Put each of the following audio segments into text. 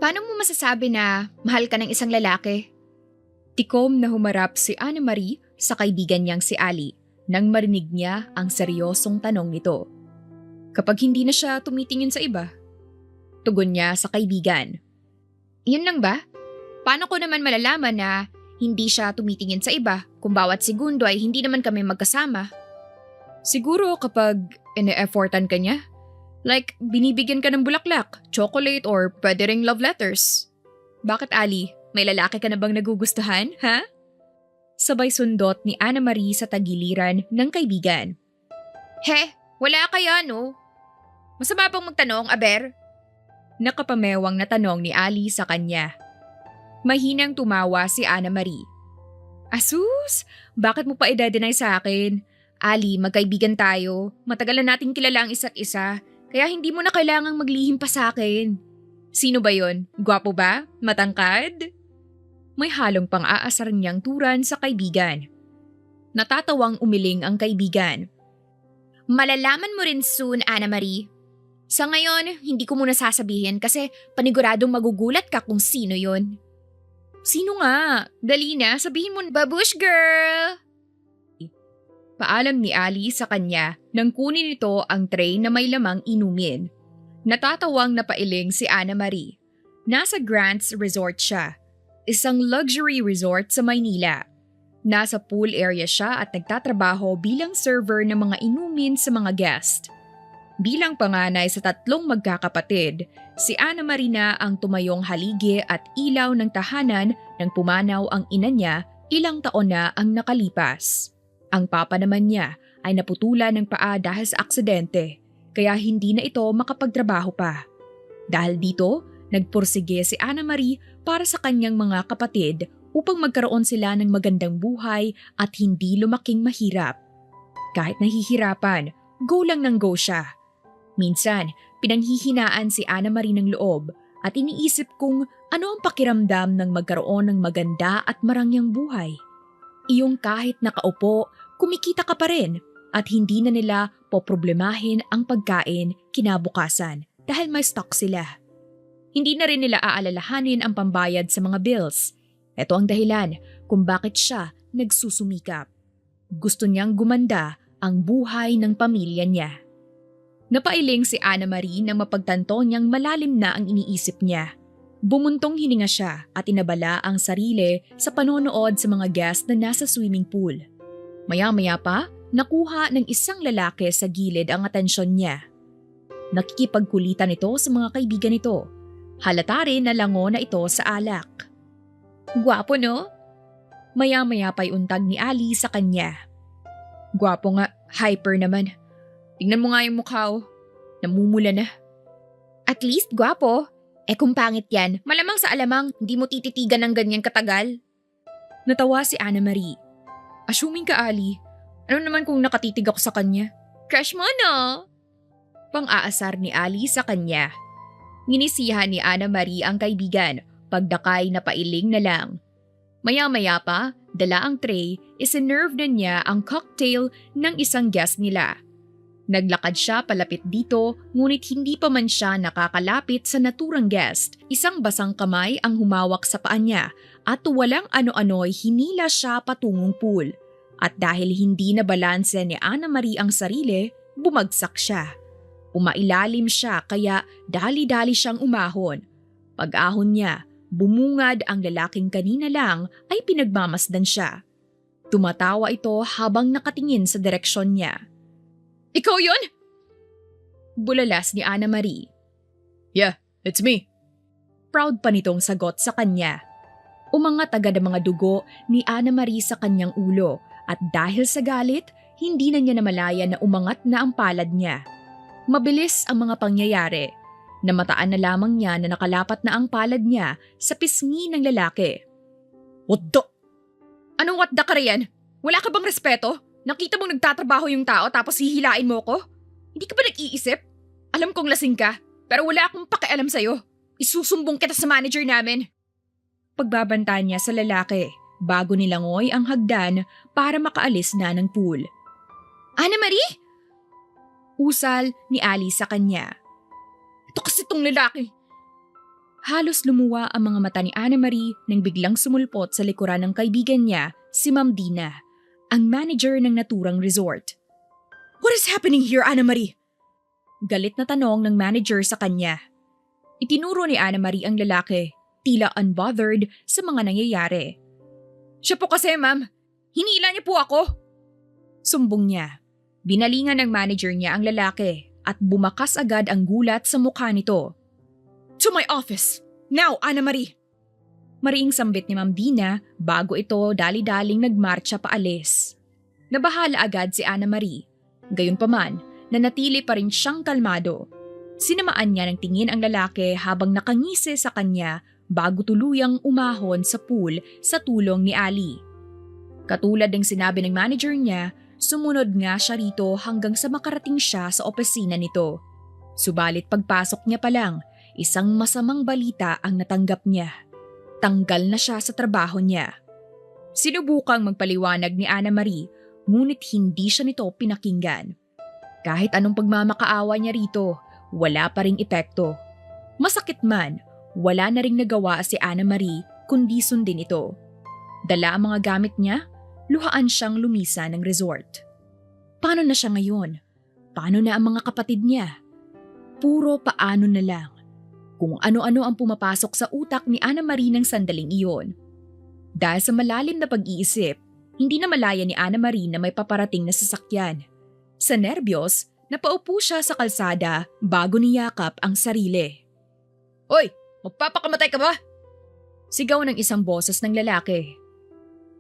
Paano mo masasabi na mahal ka ng isang lalaki? Tikom na humarap si Anna Marie sa kaibigan niyang si Ali nang marinig niya ang seryosong tanong nito. Kapag hindi na siya tumitingin sa iba, tugon niya sa kaibigan. Yun lang ba? Paano ko naman malalaman na hindi siya tumitingin sa iba kung bawat segundo ay hindi naman kami magkasama? Siguro kapag ine-effortan ka niya. Like binibigyan ka ng bulaklak, chocolate or pwede ring love letters. Bakit Ali? May lalaki ka na bang nagugustuhan, ha? Sabay sundot ni Anna Marie sa tagiliran ng kaibigan. He, wala kaya no? Masama bang magtanong, Aber? Nakapamewang na tanong ni Ali sa kanya. Mahinang tumawa si Anna Marie. Asus, bakit mo pa i-deny sa akin? Ali, magkaibigan tayo. Matagal na nating kilala ang isa't isa, kaya hindi mo na kailangang maglihim pa sa akin. Sino ba yon? Gwapo ba? Matangkad? May halong pang-aasar niyang turan sa kaibigan. Natatawang umiling ang kaibigan. Malalaman mo rin soon, Anna Marie. Sa ngayon, hindi ko muna sasabihin kasi paniguradong magugulat ka kung sino yon. Sino nga? Dali na, sabihin mo, babush girl! Paalam ni Ali sa kanya nang kunin nito ang tray na may lamang inumin. Natatawang napailing si Anna Marie. Nasa Grants Resort siya, isang luxury resort sa Maynila. Nasa pool area siya at nagtatrabaho bilang server ng mga inumin sa mga guest. Bilang panganay sa 3 magkakapatid, si Anna Marie na ang tumayong haligi at ilaw ng tahanan nang pumanaw ang ina niya ilang taon na ang nakalipas. Ang papa naman niya ay naputulan ng paa dahil sa aksidente, kaya hindi na ito makapagtrabaho pa. Dahil dito, nagpursige si Anna Marie para sa kanyang mga kapatid upang magkaroon sila ng magandang buhay at hindi lumaking mahirap. Kahit nahihirapan, go lang ng go siya. Minsan, pinanghihinaan si Anna Marie ng loob at iniisip kung ano ang pakiramdam ng magkaroon ng maganda at marangyang buhay. Iyong kahit nakaupo, kumikita ka pa rin at hindi na nila poproblemahin ang pagkain kinabukasan dahil may stock sila. Hindi na rin nila aalalahanin ang pambayad sa mga bills. Ito ang dahilan kung bakit siya nagsusumikap. Gusto niyang gumanda ang buhay ng pamilya niya. Napailing si Anna Marie nang mapagtanto niyang malalim na ang iniisip niya. Bumuntong hininga siya at inabala ang sarili sa panonood sa mga guest na nasa swimming pool. Maya-maya pa, nakuha ng isang lalaki sa gilid ang atensyon niya. Nakikipagkulitan ito sa mga kaibigan nito. Halata rin na lango na ito sa alak. Gwapo no? Maya-maya pa'y untag ni Ali sa kanya. Gwapo nga, hyper naman. Tingnan mo nga yung mukha oh. Namumula na. At least gwapo. Kung pangit yan, malamang sa alamang hindi mo tititigan ng ganyang katagal. Natawa si Anna Marie. Assuming ka, Ali. Ano naman kung nakatitig ako sa kanya? Crush mo, no? Pang-aasar ni Ali sa kanya. Nginisihan ni Anna Marie ang kaibigan, pagdakay na pailing na lang. Maya-maya pa, dala ang tray, isinerve na niya ang cocktail ng isang guest nila. Naglakad siya palapit dito, ngunit hindi pa man siya nakakalapit sa naturang guest. Isang basang kamay ang humawak sa paa niya at walang ano-ano'y hinila siya patungong pool. At dahil hindi na balanse ni Anna Marie ang sarili, bumagsak siya. Umailalim siya kaya dali-dali siyang umahon. Pag-ahon niya, bumungad ang lalaking kanina lang ay pinagmamasdan siya. Tumatawa ito habang nakatingin sa direksyon niya. Ikaw yun? Bulalas ni Anna Marie. Yeah, it's me. Proud pa nitong sagot sa kanya. Umangat agad ang mga dugo ni Anna Marie sa kanyang ulo at dahil sa galit, hindi na niya namalaya na umangat na ang palad niya. Mabilis ang mga pangyayari. Namataan na lamang niya na nakalapat na ang palad niya sa pisngi ng lalaki. What the? Anong what the ka riyan? Wala ka bang respeto? Nakita mong nagtatrabaho yung tao tapos hihilain mo ko? Hindi ka ba nag-iisip? Alam kong lasing ka, pero wala akong pakialam sa'yo. Isusumbong kita sa manager namin. Pagbabantaan niya sa lalaki bago nilangoy ang hagdan para makaalis na ng pool. Anna Marie? Usal ni Ali sa kanya. Ito kasi tong lalaki. Halos lumuwa ang mga mata ni Annemarie nang biglang sumulpot sa likuran ng kaibigan niya, si Ma'am Dina, ang manager ng naturang resort. "What is happening here, Annemarie?" Galit na tanong ng manager sa kanya. Itinuro ni Annemarie ang lalaki, tila unbothered sa mga nangyayari. "Siya po kasi, ma'am. Hinila niya po ako." Sumbong niya. Binalingan ng manager niya ang lalaki at bumakas agad ang gulat sa mukha nito. "To my office! Now, Annemarie!" Mariing sambit ni Ma'am Dina bago ito dali-daling nagmarcha paalis. Nabahala agad si Annemarie. Gayunpaman, nanatili pa rin siyang kalmado. Sinamaan niya ng tingin ang lalaki habang nakangisi sa kanya bago tuluyang umahon sa pool sa tulong ni Ali. Katulad ng sinabi ng manager niya, sumunod nga siya rito hanggang sa makarating siya sa opisina nito. Subalit pagpasok niya pa lang, isang masamang balita ang natanggap niya. Tanggal na siya sa trabaho niya. Sinubukang magpaliwanag ni Annemarie, ngunit hindi siya nito pinakinggan. Kahit anong pagmamakaawa niya rito, wala pa ring epekto. Masakit man, wala na ring nagawa si Annemarie kundi sundin ito. Dala ang mga gamit niya, luhaan siyang lumisa ng resort. Paano na siya ngayon? Paano na ang mga kapatid niya? Puro paano na lang. Kung ano-ano ang pumapasok sa utak ni Annemarie ng sandaling iyon. Dahil sa malalim na pag-iisip, hindi na malaya ni Annemarie na may paparating na sasakyan. Sa nerbiyos, napaupo siya sa kalsada bago niyakap ang sarili. "Hoy! Magpapakamatay ka ba?" Sigaw ng isang boses ng lalaki.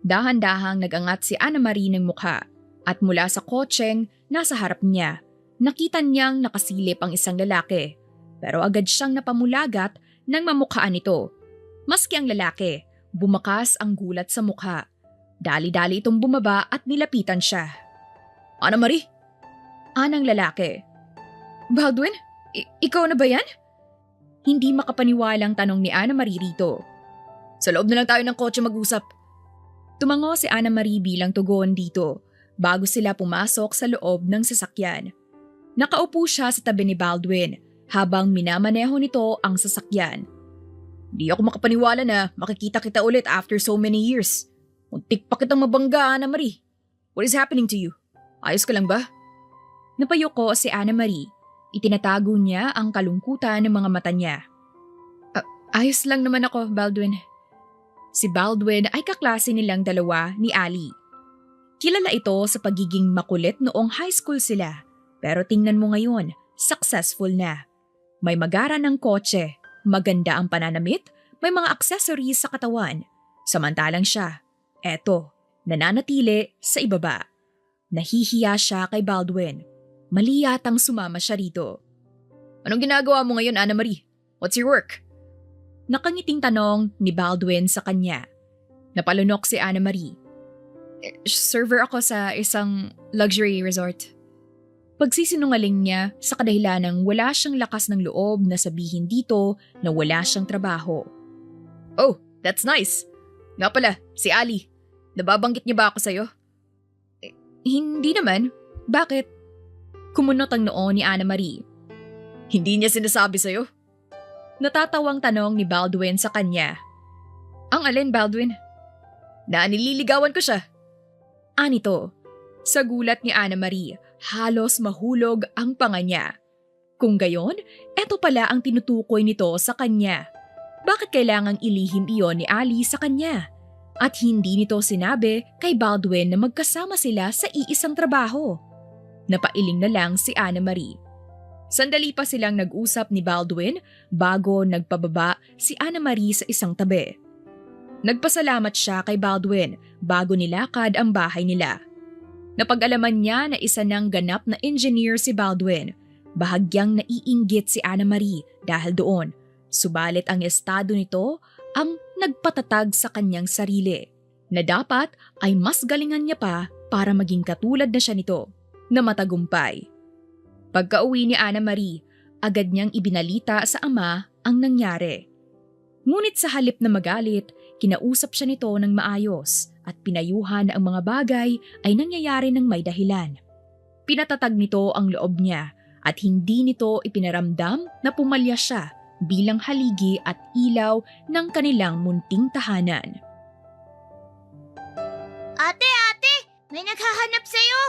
Dahan-dahang nagangat si Annemarie ng mukha at mula sa kotseng nasa harap niya, nakita niyang nakasilip ang isang lalaki. Pero agad siyang napamulagat nang mamukhaan ito. Maski ang lalaki, bumakas ang gulat sa mukha. Dali-dali itong bumaba at nilapitan siya. "Annemarie?" Anang lalaki. "Baldwin? Ikaw na ba yan?" Hindi makapaniwalang tanong ni Annemarie rito. "Sa loob na lang tayo ng kotse mag-usap." Tumango si Annemarie bilang tugon dito bago sila pumasok sa loob ng sasakyan. Nakaupo siya sa tabi ni Baldwin habang minamaneho nito ang sasakyan. "Di ako makapaniwala na makikita kita ulit after so many years. Muntik pa kitang mabangga, Annemarie. What is happening to you? Ayos ka lang ba?" Napayuko si Annemarie. Itinatago niya ang kalungkutan ng mga mata niya. Ayos lang naman ako, Baldwin." Si Baldwin ay kaklase nilang dalawa ni Ali. Kilala ito sa pagiging makulit noong high school sila. Pero tingnan mo ngayon, successful na. May magara ng kotse, maganda ang pananamit, may mga accessories sa katawan. Samantalang siya, eto, nananatili sa ibaba. Nahihiya siya kay Baldwin. Mali yatang sumama siya rito. "Anong ginagawa mo ngayon, Annemarie? What's your work?" Nakangiting tanong ni Baldwin sa kanya. Napalunok si Annemarie. "Server ako sa isang luxury resort." Pagsisinungaling niya sa kadahilanang wala siyang lakas ng loob na sabihin dito na wala siyang trabaho. "Oh, that's nice. Nga pala, si Ali. Nababanggit niya ba ako sa'yo?" Hindi naman. Bakit?" Kumunot ang noo ni Annemarie. "Hindi niya sinasabi sa'yo?" Natatawang tanong ni Baldwin sa kanya. "Ang alin, Baldwin?" "Na nililigawan ko siya." Anito. Sa gulat ni Annemarie, halos mahulog ang panga niya. Kung gayon, eto pala ang tinutukoy nito sa kanya. Bakit kailangang ilihim iyon ni Ali sa kanya? At hindi nito sinabi kay Baldwin na magkasama sila sa iisang trabaho. Napailing na lang si Annemarie. Sandali pa silang nag-usap ni Baldwin bago nagpababa si Annemarie sa isang tabi. Nagpasalamat siya kay Baldwin bago nilakad ang bahay nila. Napag-alaman niya na isa ng ganap na engineer si Baldwin. Bahagyang naiinggit si Annemarie dahil doon. Subalit ang estado nito ang nagpatatag sa kanyang sarili na dapat ay mas galingan niya pa para maging katulad na siya nito na matagumpay. Pagka-uwi ni Annemarie, agad niyang ibinalita sa ama ang nangyari. Ngunit sa halip na magalit, kinausap siya nito ng maayos at pinayuhan na ang mga bagay ay nangyayari ng may dahilan. Pinatatag nito ang loob niya at hindi nito ipinaramdam na pumalya siya bilang haligi at ilaw ng kanilang munting tahanan. Ate! May naghahanap sa'yo!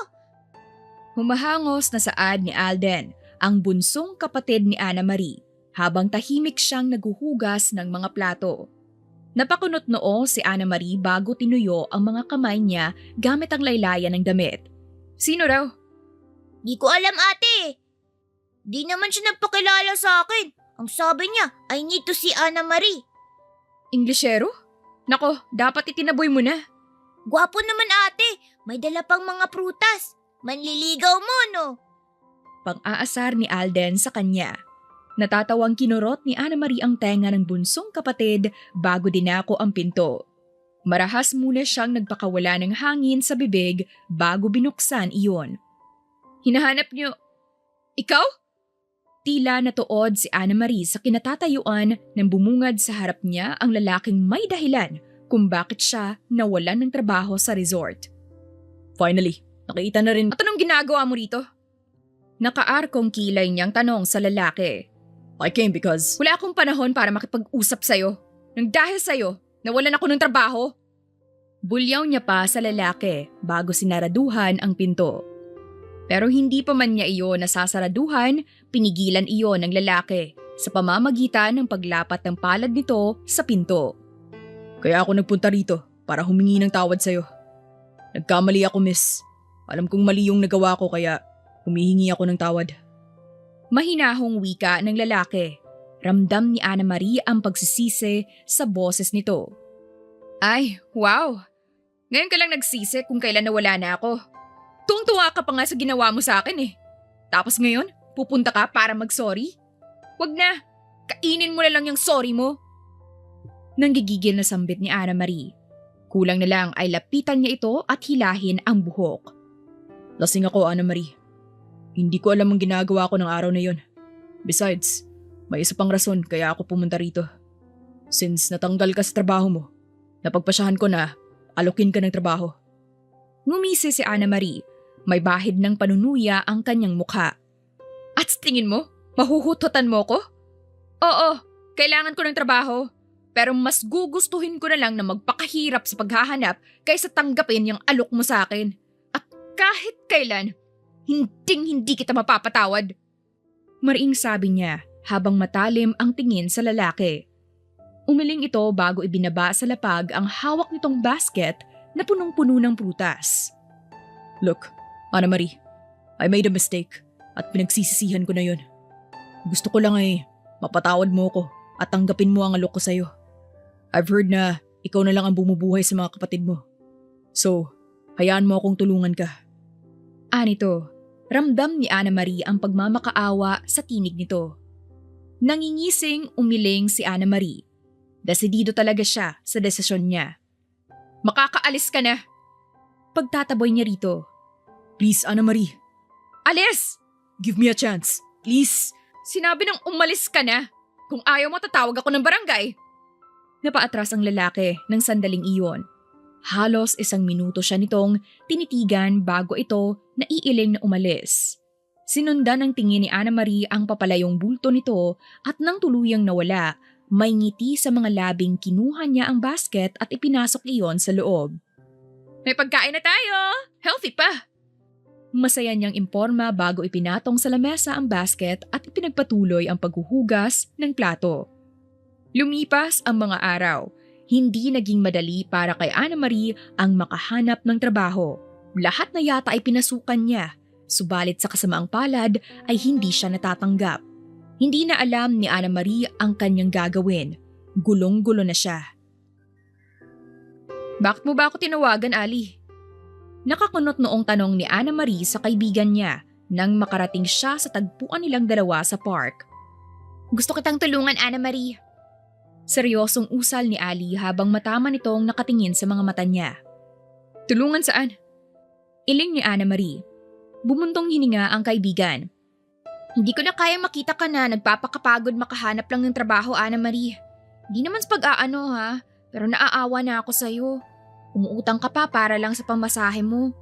Humahangos na saad ni Alden, ang bunsong kapatid ni Ana Marie, habang tahimik siyang naguhugas ng mga plato. Napakunot noo si Ana Marie bago tinuyo ang mga kamay niya gamit ang laylayan ng damit. Sino raw? Di ko alam, ate. Di naman siya nagpakilala sa akin. Ang sabi niya, I need to see Ana Marie. Inglesero? Nako, dapat itinaboy mo na. Gwapo naman, ate. May dala pang mga prutas. Manliligaw mo, no? Pang-aasar ni Alden sa kanya. Natatawang kinurot ni Ana Marie ang tenga ng bunsong kapatid bago dinako ang pinto. Marahas muna siyang nagpakawala ng hangin sa bibig bago binuksan iyon. Hinahanap niyo... Ikaw? Tila natuod si Ana Marie sa kinatatayuan nang bumungad sa harap niya ang lalaking may dahilan kung bakit siya nawalan ng trabaho sa resort. Finally, nakita na rin. At anong ginagawa mo rito? Nakaarkong kilay niyang tanong sa lalaki. I came because... Wala akong panahon para makipag-usap sa'yo. Nang dahil sa'yo, nawalan ako ng trabaho. Bulyaw niya pa sa lalaki bago sinaraduhan ang pinto. Pero hindi pa man niya iyon nasasaraduhan, pinigilan iyon ng lalaki sa pamamagitan ng paglapat ng palad nito sa pinto. Kaya ako nagpunta rito para humingi ng tawad sa'yo. Nagkamali ako, miss. Alam kong mali yung nagawa ko kaya humihingi ako ng tawad. Mahinahong wika ng lalaki. Ramdam ni Ana Marie ang pagsisisi sa boses nito. Ay, wow! Ngayon ka lang nagsisi kung kailan nawala na ako. Tuwang-tuwa ka pa nga sa ginawa mo sa akin eh. Tapos ngayon, pupunta ka para mag-sorry? Wag na! Kainin mo na lang yung sorry mo. Nanggigigil na sambit ni Ana Marie. Kulang na lang ay lapitan niya ito at hilahin ang buhok. Lasing ako, Ana Marie. Hindi ko alam ang ginagawa ko ng araw na yon. Besides, may isa pang rason kaya ako pumunta rito. Since natanggal ka sa trabaho mo, napagpasyahan ko na alokin ka ng trabaho. Ngumisi si Ana Marie. May bahid ng panunuya ang kanyang mukha. At sa tingin mo, mahuhutotan mo ko? Oo, kailangan ko ng trabaho. Pero mas gugustuhin ko na lang na magpakahirap sa paghahanap kaysa tanggapin yung alok mo sa akin. At kahit kailan, hindi kita mapapatawad. Mariing sabi niya habang matalim ang tingin sa lalaki. Umiling ito bago ibinaba sa lapag ang hawak nitong basket na punong-puno ng prutas. Look, Ana Marie, I made a mistake at pinagsisisihan ko na yun. Gusto ko lang ay mapatawad mo ko at tanggapin mo ang alok ko sa'yo. I've heard na ikaw na lang ang bumubuhay sa mga kapatid mo. So, hayaan mo akong tulungan ka. Anito, ramdam ni Ana Marie ang pagmamakaawa sa tinig nito. Nangingising umiling si Ana Marie. Desidido talaga siya sa desisyon niya. Makakaalis ka na. Pagtataboy niya rito. Please, Ana Marie. Alis! Give me a chance. Please. Sinabi nang umalis ka na. Kung ayaw mo, tatawag ako ng barangay. Napaatras ang lalaki ng sandaling iyon. Halos 1 minuto siya nitong tinitigan bago ito naiiling na umalis. Sinundan ng tingin ni Ana Marie ang papalayong bulto nito at nang tuluyang nawala, may ngiti sa mga labing kinuha niya ang basket at ipinasok iyon sa loob. May pagkain na tayo! Healthy pa! Masaya niyang imporma bago ipinatong sa lamesa ang basket at ipinagpatuloy ang paghuhugas ng plato. Lumipas ang mga araw. Hindi naging madali para kay Ana Marie ang makahanap ng trabaho. Lahat na yata ay pinasukan niya, subalit sa kasamaang palad ay hindi siya natatanggap. Hindi na alam ni Ana Marie ang kanyang gagawin. Gulong-gulo na siya. Bakit mo ba ako tinawagan, Ali? Nakakunot noong tanong ni Ana Marie sa kaibigan niya nang makarating siya sa tagpuan nilang dalawa sa park. Gusto kitang tulungan, Ana Marie. Seryosong usal ni Ali habang matama nitong nakatingin sa mga mata niya. Tulungan saan? Iling ni Ana Marie. Bumuntong hininga ang kaibigan. Hindi ko na kayang makita ka na nagpapakapagod makahanap lang ng trabaho, Ana Marie. Hindi naman sa pag-aano ha, pero naaawa na ako sa'yo. Umuutang ka pa para lang sa pamasahe mo.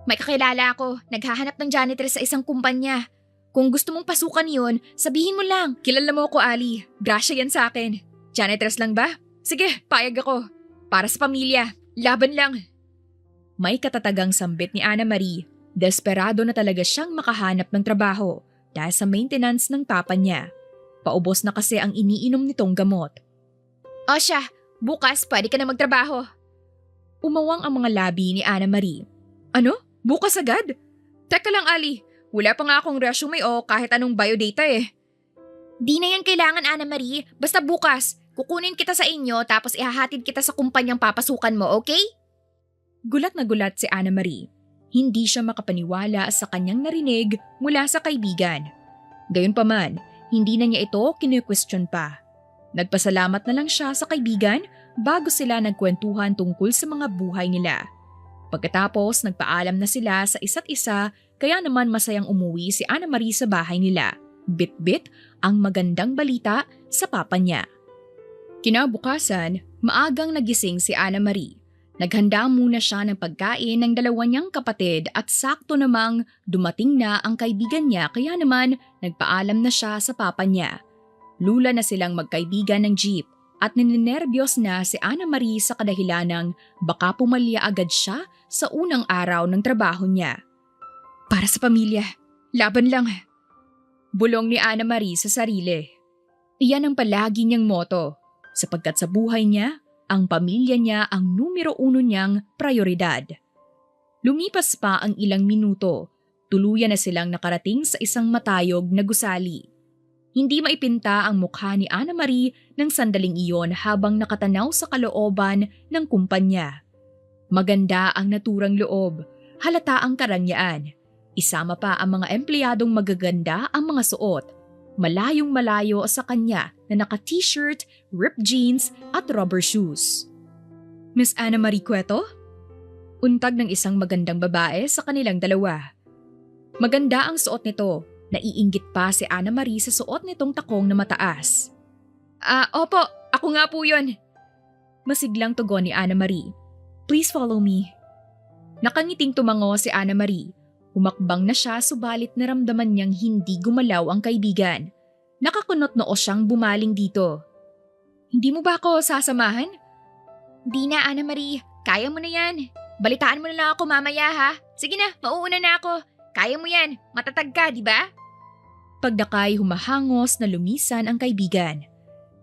May kakilala ako, naghahanap ng janitor sa isang kumpanya. Kung gusto mong pasukan yon, sabihin mo lang. Kilala mo ako, Ali. Grasya yan sa akin. Janitress lang ba? Sige, payag ako. Para sa pamilya. Laban lang. May katatagang sambit ni Ana Marie. Desperado na talaga siyang makahanap ng trabaho dahil sa maintenance ng papa niya. Paubos na kasi ang iniinom nitong gamot. O siya, bukas pwede ka na magtrabaho. Umawang ang mga labi ni Ana Marie. Ano? Bukas agad? Teka lang, Ali. Wala pa nga akong resume o kahit anong biodata eh. Di na yan kailangan, Ana Marie. Basta bukas, kukunin kita sa inyo tapos ihahatid kita sa kumpanyang papasukan mo, okay? Gulat na gulat si Ana Marie. Hindi siya makapaniwala sa kanyang narinig mula sa kaibigan. Gayunpaman, hindi na niya ito kinu-question pa. Nagpasalamat na lang siya sa kaibigan bago sila nagkwentuhan tungkol sa mga buhay nila. Pagkatapos, nagpaalam na sila sa isa't isa kaya naman masayang umuwi si Ana Marie sa bahay nila. Bit-bit ang magandang balita sa papa niya. Kinabukasan, maagang nagising si Ana Marie. Naghanda muna siya ng pagkain ng dalawa niyang kapatid at sakto namang dumating na ang kaibigan niya kaya naman nagpaalam na siya sa papa niya. Lula na silang magkaibigan ng jeep at ninenerbiyos na si Ana Marie sa kadahilanang baka pumalya agad siya sa unang araw ng trabaho niya. Para sa pamilya, laban lang. Bulong ni Ana Marie sa sarili. Iyan ang palagi niyang moto sapagkat sa buhay niya, ang pamilya niya ang numero uno niyang prioridad. Lumipas pa ang ilang minuto, tuluyan na silang nakarating sa isang matayog na gusali. Hindi maipinta ang mukha ni Ana Marie ng sandaling iyon habang nakatanaw sa kalooban ng kumpanya. Maganda ang naturang loob, halata ang karangyaan. Isama pa ang mga empleyadong magaganda ang mga suot. Malayong malayo sa kanya na naka-t-shirt, ripped jeans at rubber shoes. Miss Ana Marie Cueto? Untag ng isang magandang babae sa kanilang dalawa. Maganda ang suot nito. Naiinggit pa si Ana Marie sa suot nitong takong na mataas. Opo, ako nga po yun. Masiglang tugon ni Ana Marie. Please follow me. Nakangiting tumango si Ana Marie. Humakbang na siya subalit naramdaman niyang hindi gumalaw ang kaibigan. Nakakunot noo siyang bumaling dito. Hindi mo ba ako sasamahan? Di na, Ana Marie. Kaya mo na yan. Balitaan mo na lang ako mamaya ha. Sige na, mauuna na ako. Kaya mo yan. Matatag ka, di ba? Pagdakay humahangos na lumisan ang kaibigan.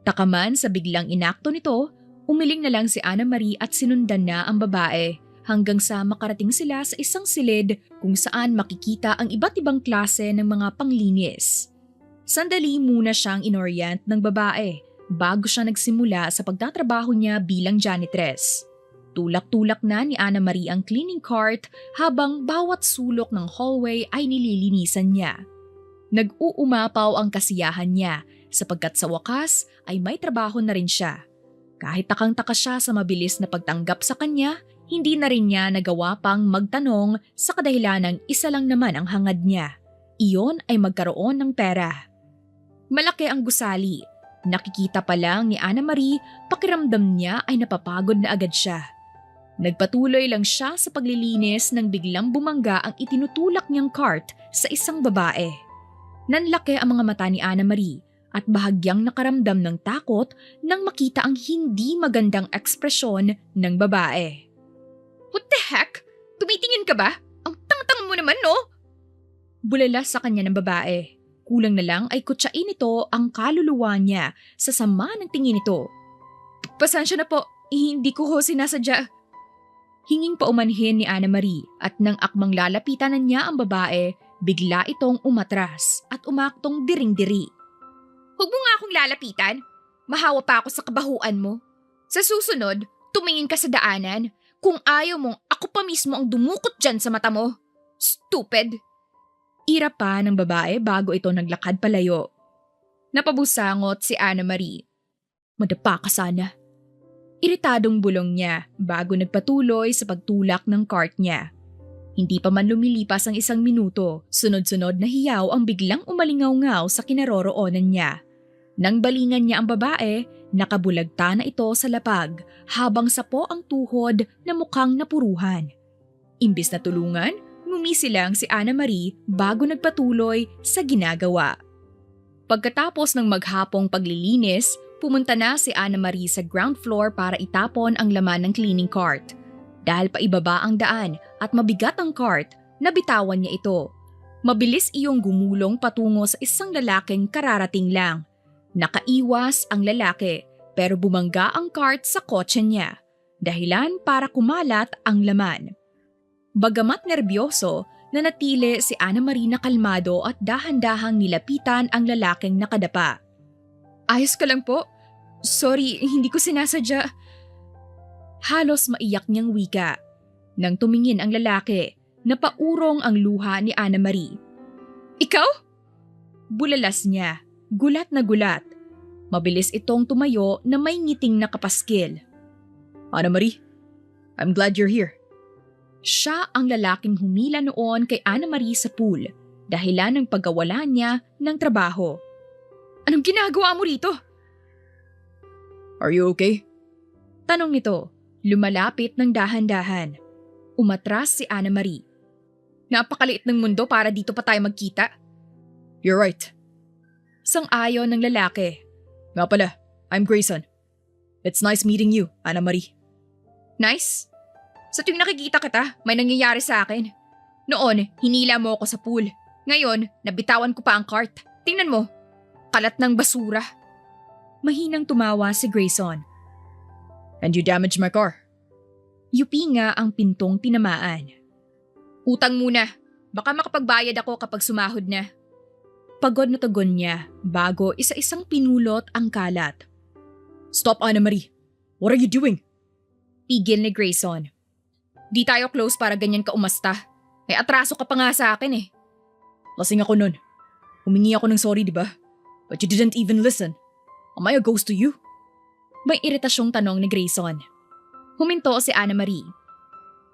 Takaman sa biglang inakto nito, umiling na lang si Ana Marie at sinundan na ang babae. Hanggang sa makarating sila sa isang silid kung saan makikita ang iba't ibang klase ng mga panglinis. Sandali muna siyang inorient ng babae bago siya nagsimula sa pagtatrabaho niya bilang janitress. Tulak-tulak na ni Ana Marie ang cleaning cart habang bawat sulok ng hallway ay nililinisan niya. Nag-uumapaw ang kasiyahan niya sapagkat sa wakas ay may trabaho na rin siya. Kahit takang-taka siya sa mabilis na pagtanggap sa kanya, hindi na rin niya nagawa pang magtanong sa kadahilanang isa lang naman ang hangad niya. Iyon ay magkaroon ng pera. Malaki ang gusali. Nakikita pa lang ni Ana Marie, pakiramdam niya ay napapagod na agad siya. Nagpatuloy lang siya sa paglilinis nang biglang bumangga ang itinutulak niyang cart sa isang babae. Nanlaki ang mga mata ni Ana Marie at bahagyang nakaramdam ng takot nang makita ang hindi magandang ekspresyon ng babae. What the heck? Tumitingin ka ba? Ang tang-tang mo naman, no? Bulala sa kanya ng babae. Kulang na lang ay kutsain nito ang kaluluwa niya sa sama ng tingin nito. Pasensya na po, hindi ko ho sinasadya. Hinging paumanhin ni Ana Marie at nang akmang lalapitan na niya ang babae, bigla itong umatras at umaktong diring-diri. Huwag mo nga akong lalapitan. Mahawa pa ako sa kabahuan mo. Sa susunod, tumingin ka sa daanan. Kung ayaw mong ako pa mismo ang dumukot dyan sa mata mo. Stupid! Ira pa ng babae bago ito naglakad palayo. Napabusangot si Ana Marie. Madapa ka sana. Iritadong bulong niya bago nagpatuloy sa pagtulak ng cart niya. Hindi pa man lumilipas ang 1 minuto, sunod-sunod na hiyaw ang biglang umalingaw-ngaw sa kinaroroonan niya. Nang balingan niya ang babae, nakabulagta na ito sa lapag habang sapo ang tuhod na mukhang napuruhan. Imbis na tulungan, Ngumisi lang si Ana Marie bago nagpatuloy sa ginagawa. Pagkatapos ng maghapong paglilinis, pumunta na si Ana Marie sa ground floor para itapon ang laman ng cleaning cart. Dahil paibaba ang daan at mabigat ang cart, nabitawan niya ito. Mabilis iyong gumulong patungo sa isang lalaking kararating lang. Nakaiwas ang lalaki pero bumangga ang cart sa kotse niya. Dahilan para kumalat ang laman. Bagamat nerbiyoso, nanatili si Ana Marie na kalmado at dahan-dahang nilapitan ang lalaking nakadapa. Ayos ka lang po? Sorry, hindi ko sinasadya. Halos maiyak niyang wika. Nang tumingin ang lalaki, napaurong ang luha ni Ana Marie. Ikaw? Bulalas niya, gulat na gulat. Mabilis itong tumayo na may ngiting nakapaskil. Ana Marie, I'm glad you're here. Siya ang lalaking humila noon kay Ana Marie sa pool, dahilan ng pagkawala niya ng trabaho. Anong ginagawa mo rito? Are you okay? Tanong nito, lumalapit ng dahan-dahan. Umatras si Ana Marie. Napakaliit ng mundo para dito pa tayo magkita. You're right. Sang-ayon ng lalaki. Nga pala, I'm Grayson. It's nice meeting you, Ana Marie. Nice? Sa tuwing nakikita kita, may nangyayari sa akin. Noon, hinila mo ako sa pool. Ngayon, nabitawan ko pa ang cart. Tingnan mo, kalat ng basura. Mahinang tumawa si Grayson. And you damaged my car. Yupi nga ang pintong tinamaan. Utang muna, baka makapagbayad ako kapag sumahod na. Pagod na tugon niya bago isa-isang pinulot ang kalat. Stop, Ana Marie. What are you doing? Pigil ni Grayson. Di tayo close para ganyan ka umasta. May atraso ka pa nga sa akin eh. Lasing ako nun. Humingi ako ng sorry, di ba? But you didn't even listen. Am I a ghost to you? May iritasyong tanong ni Grayson. Huminto si Ana Marie.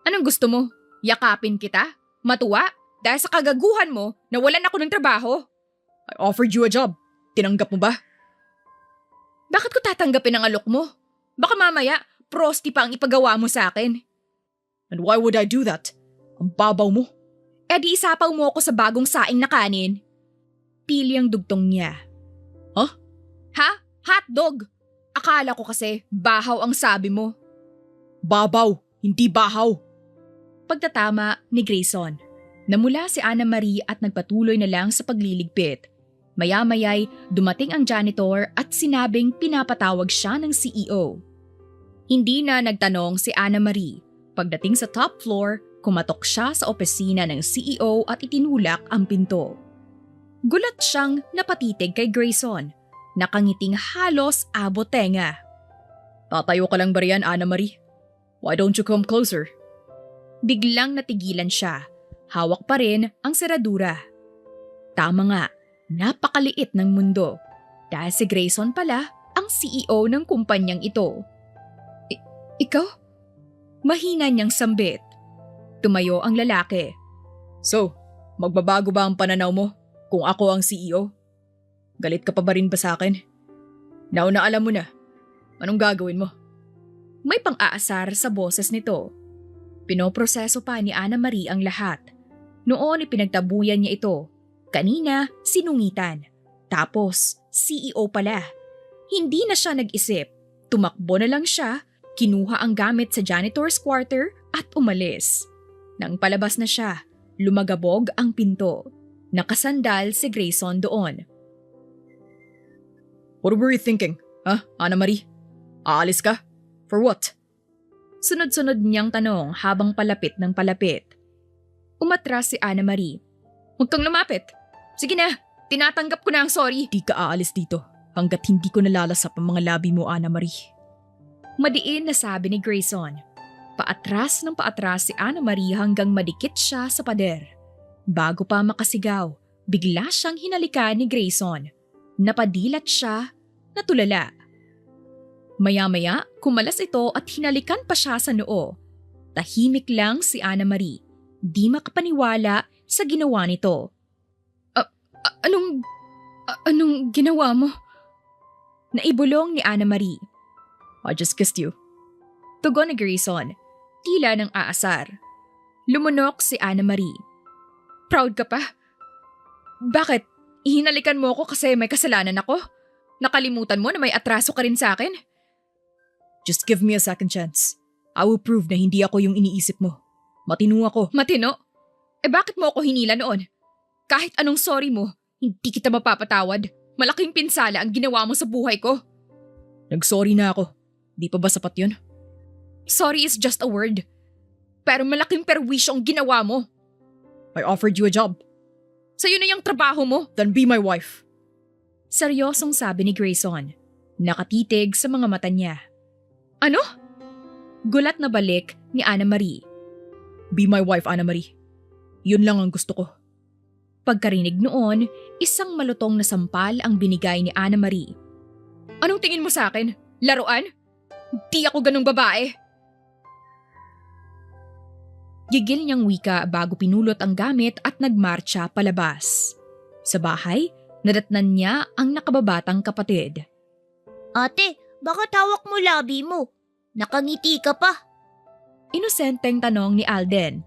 Anong gusto mo? Yakapin kita? Matuwa? Dahil sa kagaguhan mo, nawalan ako ng trabaho? I offered you a job. Tinanggap mo ba? Bakit ko tatanggapin ang alok mo? Baka mamaya, prosti pa ang ipagawa mo sa akin. And why would I do that? Ang babaw mo. Eh di isapaw mo ako sa bagong saing na kanin. Pili ang dugtong niya. Huh? Ha? Hotdog! Akala ko kasi bahaw ang sabi mo. Babaw, hindi bahaw. Pagtatama ni Grayson. Namula si Ana Marie at nagpatuloy na lang sa pagliligpit. Maya-maya'y dumating ang janitor at sinabing pinapatawag siya ng CEO. Hindi na nagtanong si Ana Marie. Pagdating sa top floor, kumatok siya sa opisina ng CEO at itinulak ang pinto. Gulat siyang napatitig kay Grayson. Nakangiting halos abot tenga. Tatayo ka lang ba riyan, Ana Marie? Why don't you come closer? Biglang natigilan siya. Hawak pa rin ang seradura. Tama nga, napakaliit ng mundo. Dahil si Grayson pala ang CEO ng kumpanyang ito. Ikaw? Mahina niyang sambit. Tumayo ang lalaki. So, magbabago ba ang pananaw mo kung ako ang CEO? Galit ka pa ba rin ba sa akin? Nauna alam mo na. Anong gagawin mo? May pang-aasar sa boses nito. Pinoproseso pa ni Ana Marie ang lahat. Noon ipinagtabuyan niya ito. Kanina, sinungitan. Tapos, CEO pala. Hindi na siya nag-isip. Tumakbo na lang siya, kinuha ang gamit sa janitor's quarter at umalis. Nang palabas na siya, lumagabog ang pinto. Nakasandal si Grayson doon. What were you thinking? Ana Marie? Aalis ka? For what? Sunod-sunod niyang tanong habang palapit ng palapit. Umatras si Ana Marie. Huwag kang lumapit. Sige na, tinatanggap ko na ang sorry. Di ka aalis dito hanggat hindi ko nalalasap ang mga labi mo, Ana Marie. Madiin na sabi ni Grayson. Paatras ng paatras si Ana Marie hanggang madikit siya sa pader. Bago pa makasigaw, bigla siyang hinalikan ni Grayson. Napadilat siya, natulala. Maya-maya, kumalas ito at hinalikan pa siya sa noo. Tahimik lang si Ana Marie. Di makapaniwala sa ginawa nito. Anong ginawa mo? Naibulong ni Ana Marie. I just kissed you. Tugon ni Grayson, tila ng aasar. Lumunok si Ana Marie. Proud ka pa? Bakit? Ihinalikan mo ako kasi may kasalanan ako? Nakalimutan mo na may atraso ka rin sa akin? Just give me a second chance. I will prove na hindi ako yung iniisip mo. Matino ako. Matino? Bakit mo ako hinila noon? Kahit anong sorry mo, hindi kita mapapatawad. Malaking pinsala ang ginawa mo sa buhay ko. Nag-sorry na ako. Di pa ba sapat yun? Sorry is just a word. Pero malaking perwisyo ang ginawa mo. I offered you a job. Sa'yo na yung trabaho mo. Then be my wife. Seryosong sabi ni Grayson. Nakatitig sa mga mata niya. Ano? Gulat na balik ni Ana Marie. Be my wife, Ana Marie. Yun lang ang gusto ko. Pagkarinig noon, isang malutong na sampal ang binigay ni Ana Marie. Anong tingin mo sa akin? Laruan? Di ako ganung babae. Gigil niyang wika bago pinulot ang gamit at nagmarcha palabas. Sa bahay, nadatnan niya ang nakababatang kapatid. Ate, bakit hawak mo labi mo? Nakangiti ka pa. Inosenteng tanong ni Alden.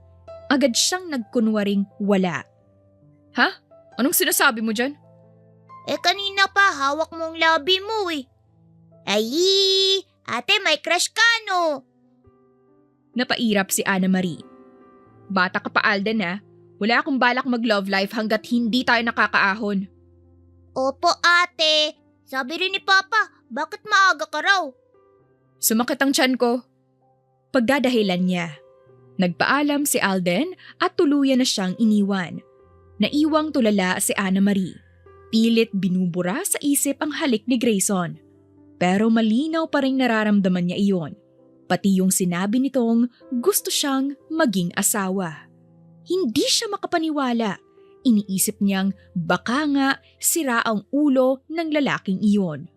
Agad siyang nagkunwaring wala. Ha? Anong sinasabi mo dyan? Kanina pa hawak mo ang labi mo eh. Ay, ate may crush ka no? Napairap si Ana Marie. Bata ka pa Alden ha. Wala akong balak mag-love life hanggat hindi tayo nakakaahon. Opo ate, sabi rin ni Papa, bakit maaga ka raw? Sumakit ang tiyan ko. Pagdadahilan niya. Nagpaalam si Alden at tuluyan na siyang iniwan. Naiwang tulala si Ana Marie. Pilit binubura sa isip ang halik ni Grayson. Pero malinaw pa rin nararamdaman niya iyon. Pati yung sinabi nitong gusto siyang maging asawa. Hindi siya makapaniwala. Iniisip niyang baka nga sira ang ulo ng lalaking iyon.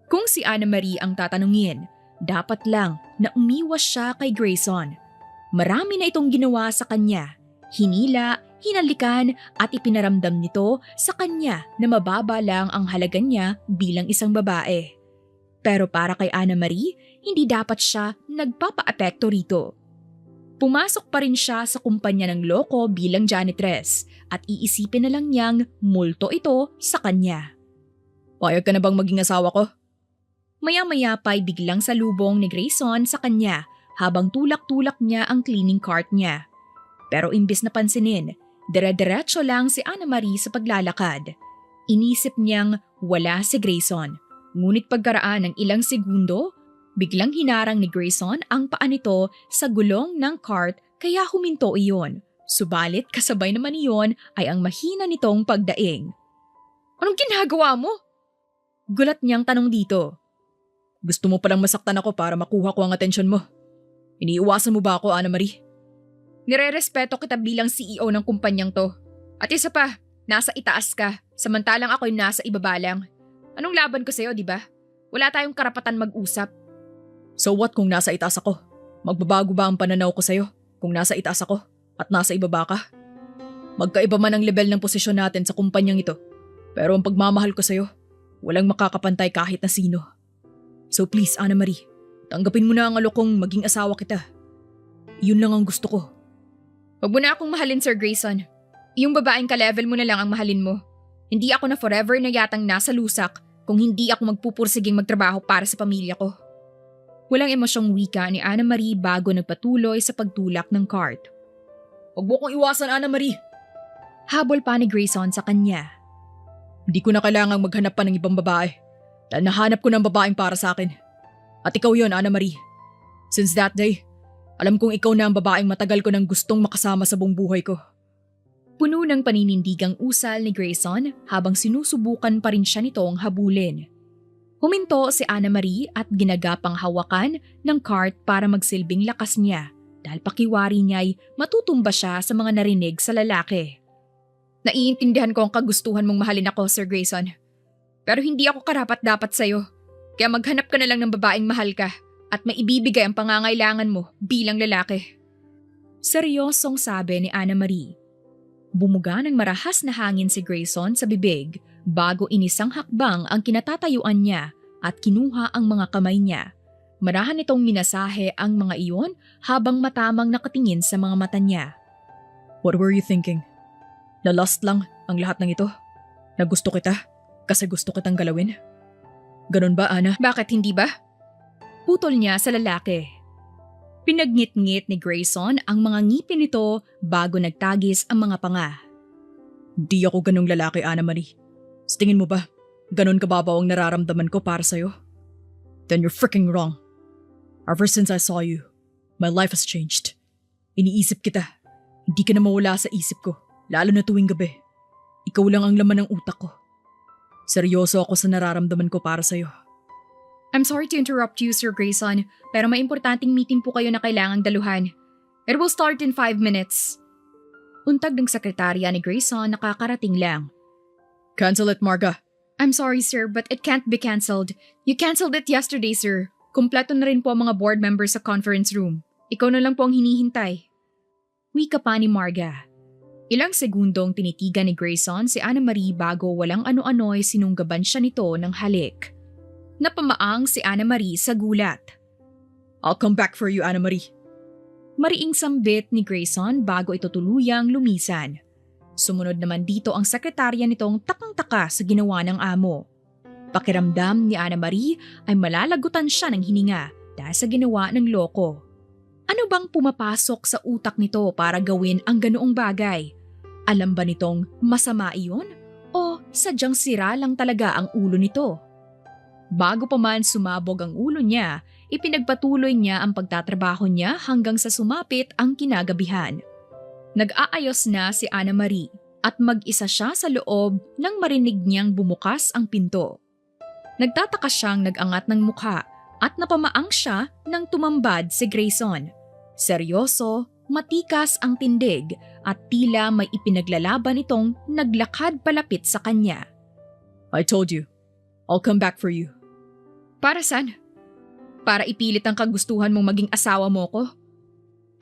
Kung si Ana Marie ang tatanungin, dapat lang na umiwas siya kay Grayson. Marami na itong ginawa sa kanya. Hinila, hinalikan at ipinaramdam nito sa kanya na mababa lang ang halaga niya bilang isang babae. Pero para kay Ana Marie, hindi dapat siya nagpapa-apekto rito. Pumasok pa rin siya sa kumpanya ng loko bilang janitress at iisipin na lang niyang multo ito sa kanya. Payag ka na bang maging asawa ko? Maya-maya pa'y biglang salubong ni Grayson sa kanya habang tulak-tulak niya ang cleaning cart niya. Pero imbis na pansinin, dire-diretso lang si Ana Marie sa paglalakad. Inisip niyang wala si Grayson. Ngunit pagkaraan ng ilang segundo, biglang hinarang ni Grayson ang paa nito sa gulong ng cart kaya huminto iyon. Subalit kasabay naman iyon ay ang mahina nitong pagdaing. Anong ginagawa mo? Gulat niyang tanong dito. Gusto mo palang masaktan ako para makuha ko ang atensyon mo. Iniiwasan mo ba ako, Ana Marie? Nire-respeto kita bilang CEO ng kumpanyang to. At isa pa, nasa itaas ka, samantalang ako'y nasa ibaba lang. Anong laban ko sa'yo, di ba? Wala tayong karapatan mag-usap. So what kung nasa itaas ako? Magbabago ba ang pananaw ko sa'yo kung nasa itaas ako at nasa ibaba ka? Magkaiba man ang level ng posisyon natin sa kumpanyang ito. Pero ang pagmamahal ko sa'yo, walang makakapantay kahit na sino. So please, Ana Marie, tanggapin mo na ang alokong maging asawa kita. Yun lang ang gusto ko. Huwag mo na akong mahalin, Sir Grayson. Yung babaeng ka-level mo na lang ang mahalin mo. Hindi ako na forever na yatang nasa lusak kung hindi ako magpupursiging magtrabaho para sa pamilya ko. Walang emosyong wika ni Ana Marie bago nagpatuloy sa pagtulak ng cart. Huwag mo kong iwasan, Ana Marie. Habol pa ni Grayson sa kanya. Hindi ko na kailangang maghanap pa ng ibang babae. Dahil nahanap ko ng babaeng para sa akin. At ikaw yon, Ana Marie. Since that day, alam kong ikaw na ang babaeng matagal ko nang gustong makasama sa buong buhay ko. Puno ng paninindigang usal ni Grayson habang sinusubukan pa rin siya nitong habulin. Huminto si Ana Marie at ginagapang hawakan ng cart para magsilbing lakas niya dahil pakiwari niya'y matutumba siya sa mga narinig sa lalaki. Naiintindihan ko ang kagustuhan mong mahalin ako, Sir Grayson. Pero hindi ako karapat-dapat sa'yo. Kaya maghanap ka na lang ng babaeng mahal ka at maibibigay ang pangangailangan mo bilang lalaki. Seryosong sabi ni Ana Marie. Bumuga ng marahas na hangin si Grayson sa bibig bago inisang hakbang ang kinatatayuan niya at kinuha ang mga kamay niya. Marahan nitong minasahe ang mga iyon habang matamang nakatingin sa mga mata niya. What were you thinking? Na lust lang ang lahat ng ito? Na gusto kita kasi gusto kitang galawin? Ganun ba, Ana? Bakit hindi ba? Putol niya sa lalaki. Pinagngit-ngit ni Grayson ang mga ngipin nito bago nagtagis ang mga panga. Di ako ganung lalaki, Ana Marie. Sa tingin mo ba, ganun kababaw ang nararamdaman ko para sa'yo? Then you're freaking wrong. Ever since I saw you, my life has changed. Iniisip kita. Hindi ka na mawala sa isip ko, lalo na tuwing gabi. Ikaw lang ang laman ng utak ko. Seryoso ako sa nararamdaman ko para sa'yo. I'm sorry to interrupt you, Sir Grayson, pero may importanteng meeting po kayo na kailangang daluhan. It will start in 5 minutes. Untag ng sekretarya ni Grayson nakakarating lang. Cancel it, Marga. I'm sorry, sir, but it can't be cancelled. You cancelled it yesterday, sir. Kumpleto na rin po ang mga board members sa conference room. Ikaw na lang po ang hinihintay. Wika pa ni Marga. Ilang segundong tinitigan ni Grayson si Anna Marie bago walang ano-ano'y sinunggaban siya nito ng halik. Napamaang si Anna Marie sa gulat. I'll come back for you, Anna Marie. Mariing sambit ni Grayson bago ito tuluyang lumisan. Sumunod naman dito ang sekretarya nitong takang-taka sa ginawa ng amo. Pakiramdam ni Anna Marie ay malalagutan siya ng hininga dahil sa ginawa ng loko. Ano bang pumapasok sa utak nito para gawin ang ganoong bagay? Alam ba nitong masama iyon? O sadyang sira lang talaga ang ulo nito? Bago pa man sumabog ang ulo niya, ipinagpatuloy niya ang pagtatrabaho niya hanggang sa sumapit ang kinagabihan. Nag-aayos na si Anna Marie at mag-isa siya sa loob nang marinig niyang bumukas ang pinto. Nagtataka siyang nag-angat ng mukha at napamaang siya nang tumambad si Grayson. Seryoso, matikas ang tindig at tila may ipinaglalaban itong naglakad palapit sa kanya. I told you, I'll come back for you. Para saan? Para ipilit ang kagustuhan mong maging asawa mo ko?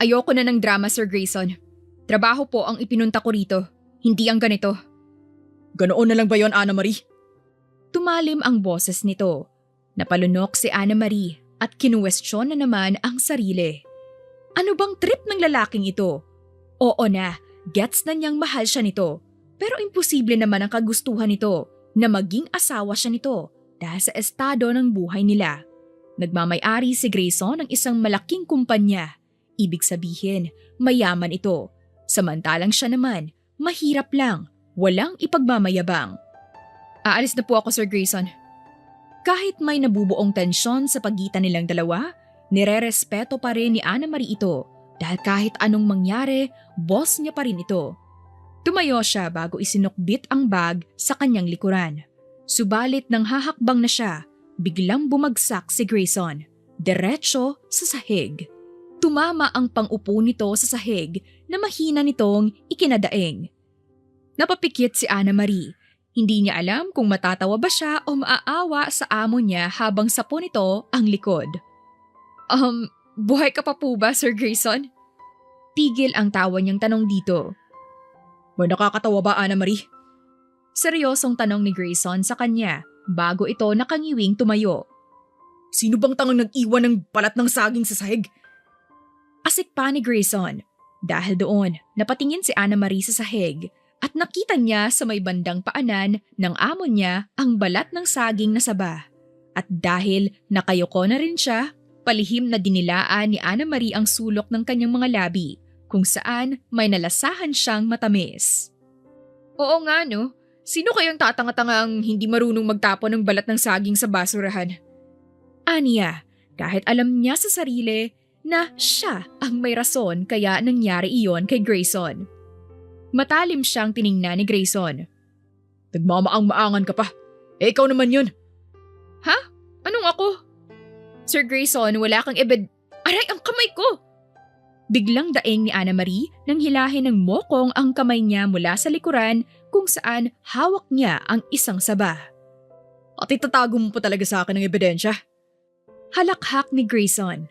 Ayoko na ng drama, Sir Grayson. Trabaho po ang ipinunta ko rito, hindi ang ganito. Ganoon na lang ba yon, Anna Marie? Tumalim ang boses nito. Napalunok si Anna Marie at kinuwestiyon na naman ang sarili. Ano bang trip ng lalaking ito? Oo na, gets na niyang mahal siya nito. Pero imposible naman ang kagustuhan nito na maging asawa siya nito dahil sa estado ng buhay nila. Nagmamay-ari si Grayson ng isang malaking kumpanya. Ibig sabihin, mayaman ito. Samantalang siya naman, mahirap lang, walang ipagmamayabang. Aalis na po ako, Sir Grayson. Kahit may nabubuong tensyon sa pagitan nilang dalawa, nire-respeto pa rin ni Anna Marie ito dahil kahit anong mangyari, boss niya pa rin ito. Tumayo siya bago isinukbit ang bag sa kanyang likuran. Subalit nang hahakbang na siya, biglang bumagsak si Grayson, diretso sa sahig. Tumama ang pang-upo nito sa sahig na mahina nitong ikinadaing. Napapikit si Anna Marie. Hindi niya alam kung matatawa ba siya o maaawa sa amo niya habang sapo nito ang likod. Buhay ka pa po ba, Sir Grayson? Tigil ang tawa niyang tanong dito. May nakakatawa ba, Anna Marie? Seryosong tanong ni Grayson sa kanya bago ito nakangiwing tumayo. Sino bang tangang nag-iwan ng balat ng saging sa sahig? Asik pa ni Grayson. Dahil doon, napatingin si Anna Marie sa sahig at nakita niya sa may bandang paanan ng amo niya ang balat ng saging na saba. At dahil nakayoko na rin siya, palihim na dinilaan ni Anna Marie ang sulok ng kanyang mga labi kung saan may nalasahan siyang matamis. Oo nga no, sino kayang tatanga-tangang hindi marunong magtapon ng balat ng saging sa basurahan? Aniya, kahit alam niya sa sarili na siya ang may rason kaya nangyari iyon kay Grayson. Matalim siyang tiningnan ni Grayson. Nagmamaang-maangan ka pa. Ikaw naman yun. Ha? Anong ako? Sir Grayson, wala kang Aray, ang kamay ko! Biglang daing ni Anna Marie nang hilahin ng mokong ang kamay niya mula sa likuran kung saan hawak niya ang isang saba. At itatago mo pa talaga sa akin ng ebidensya? Halakhak ni Grayson.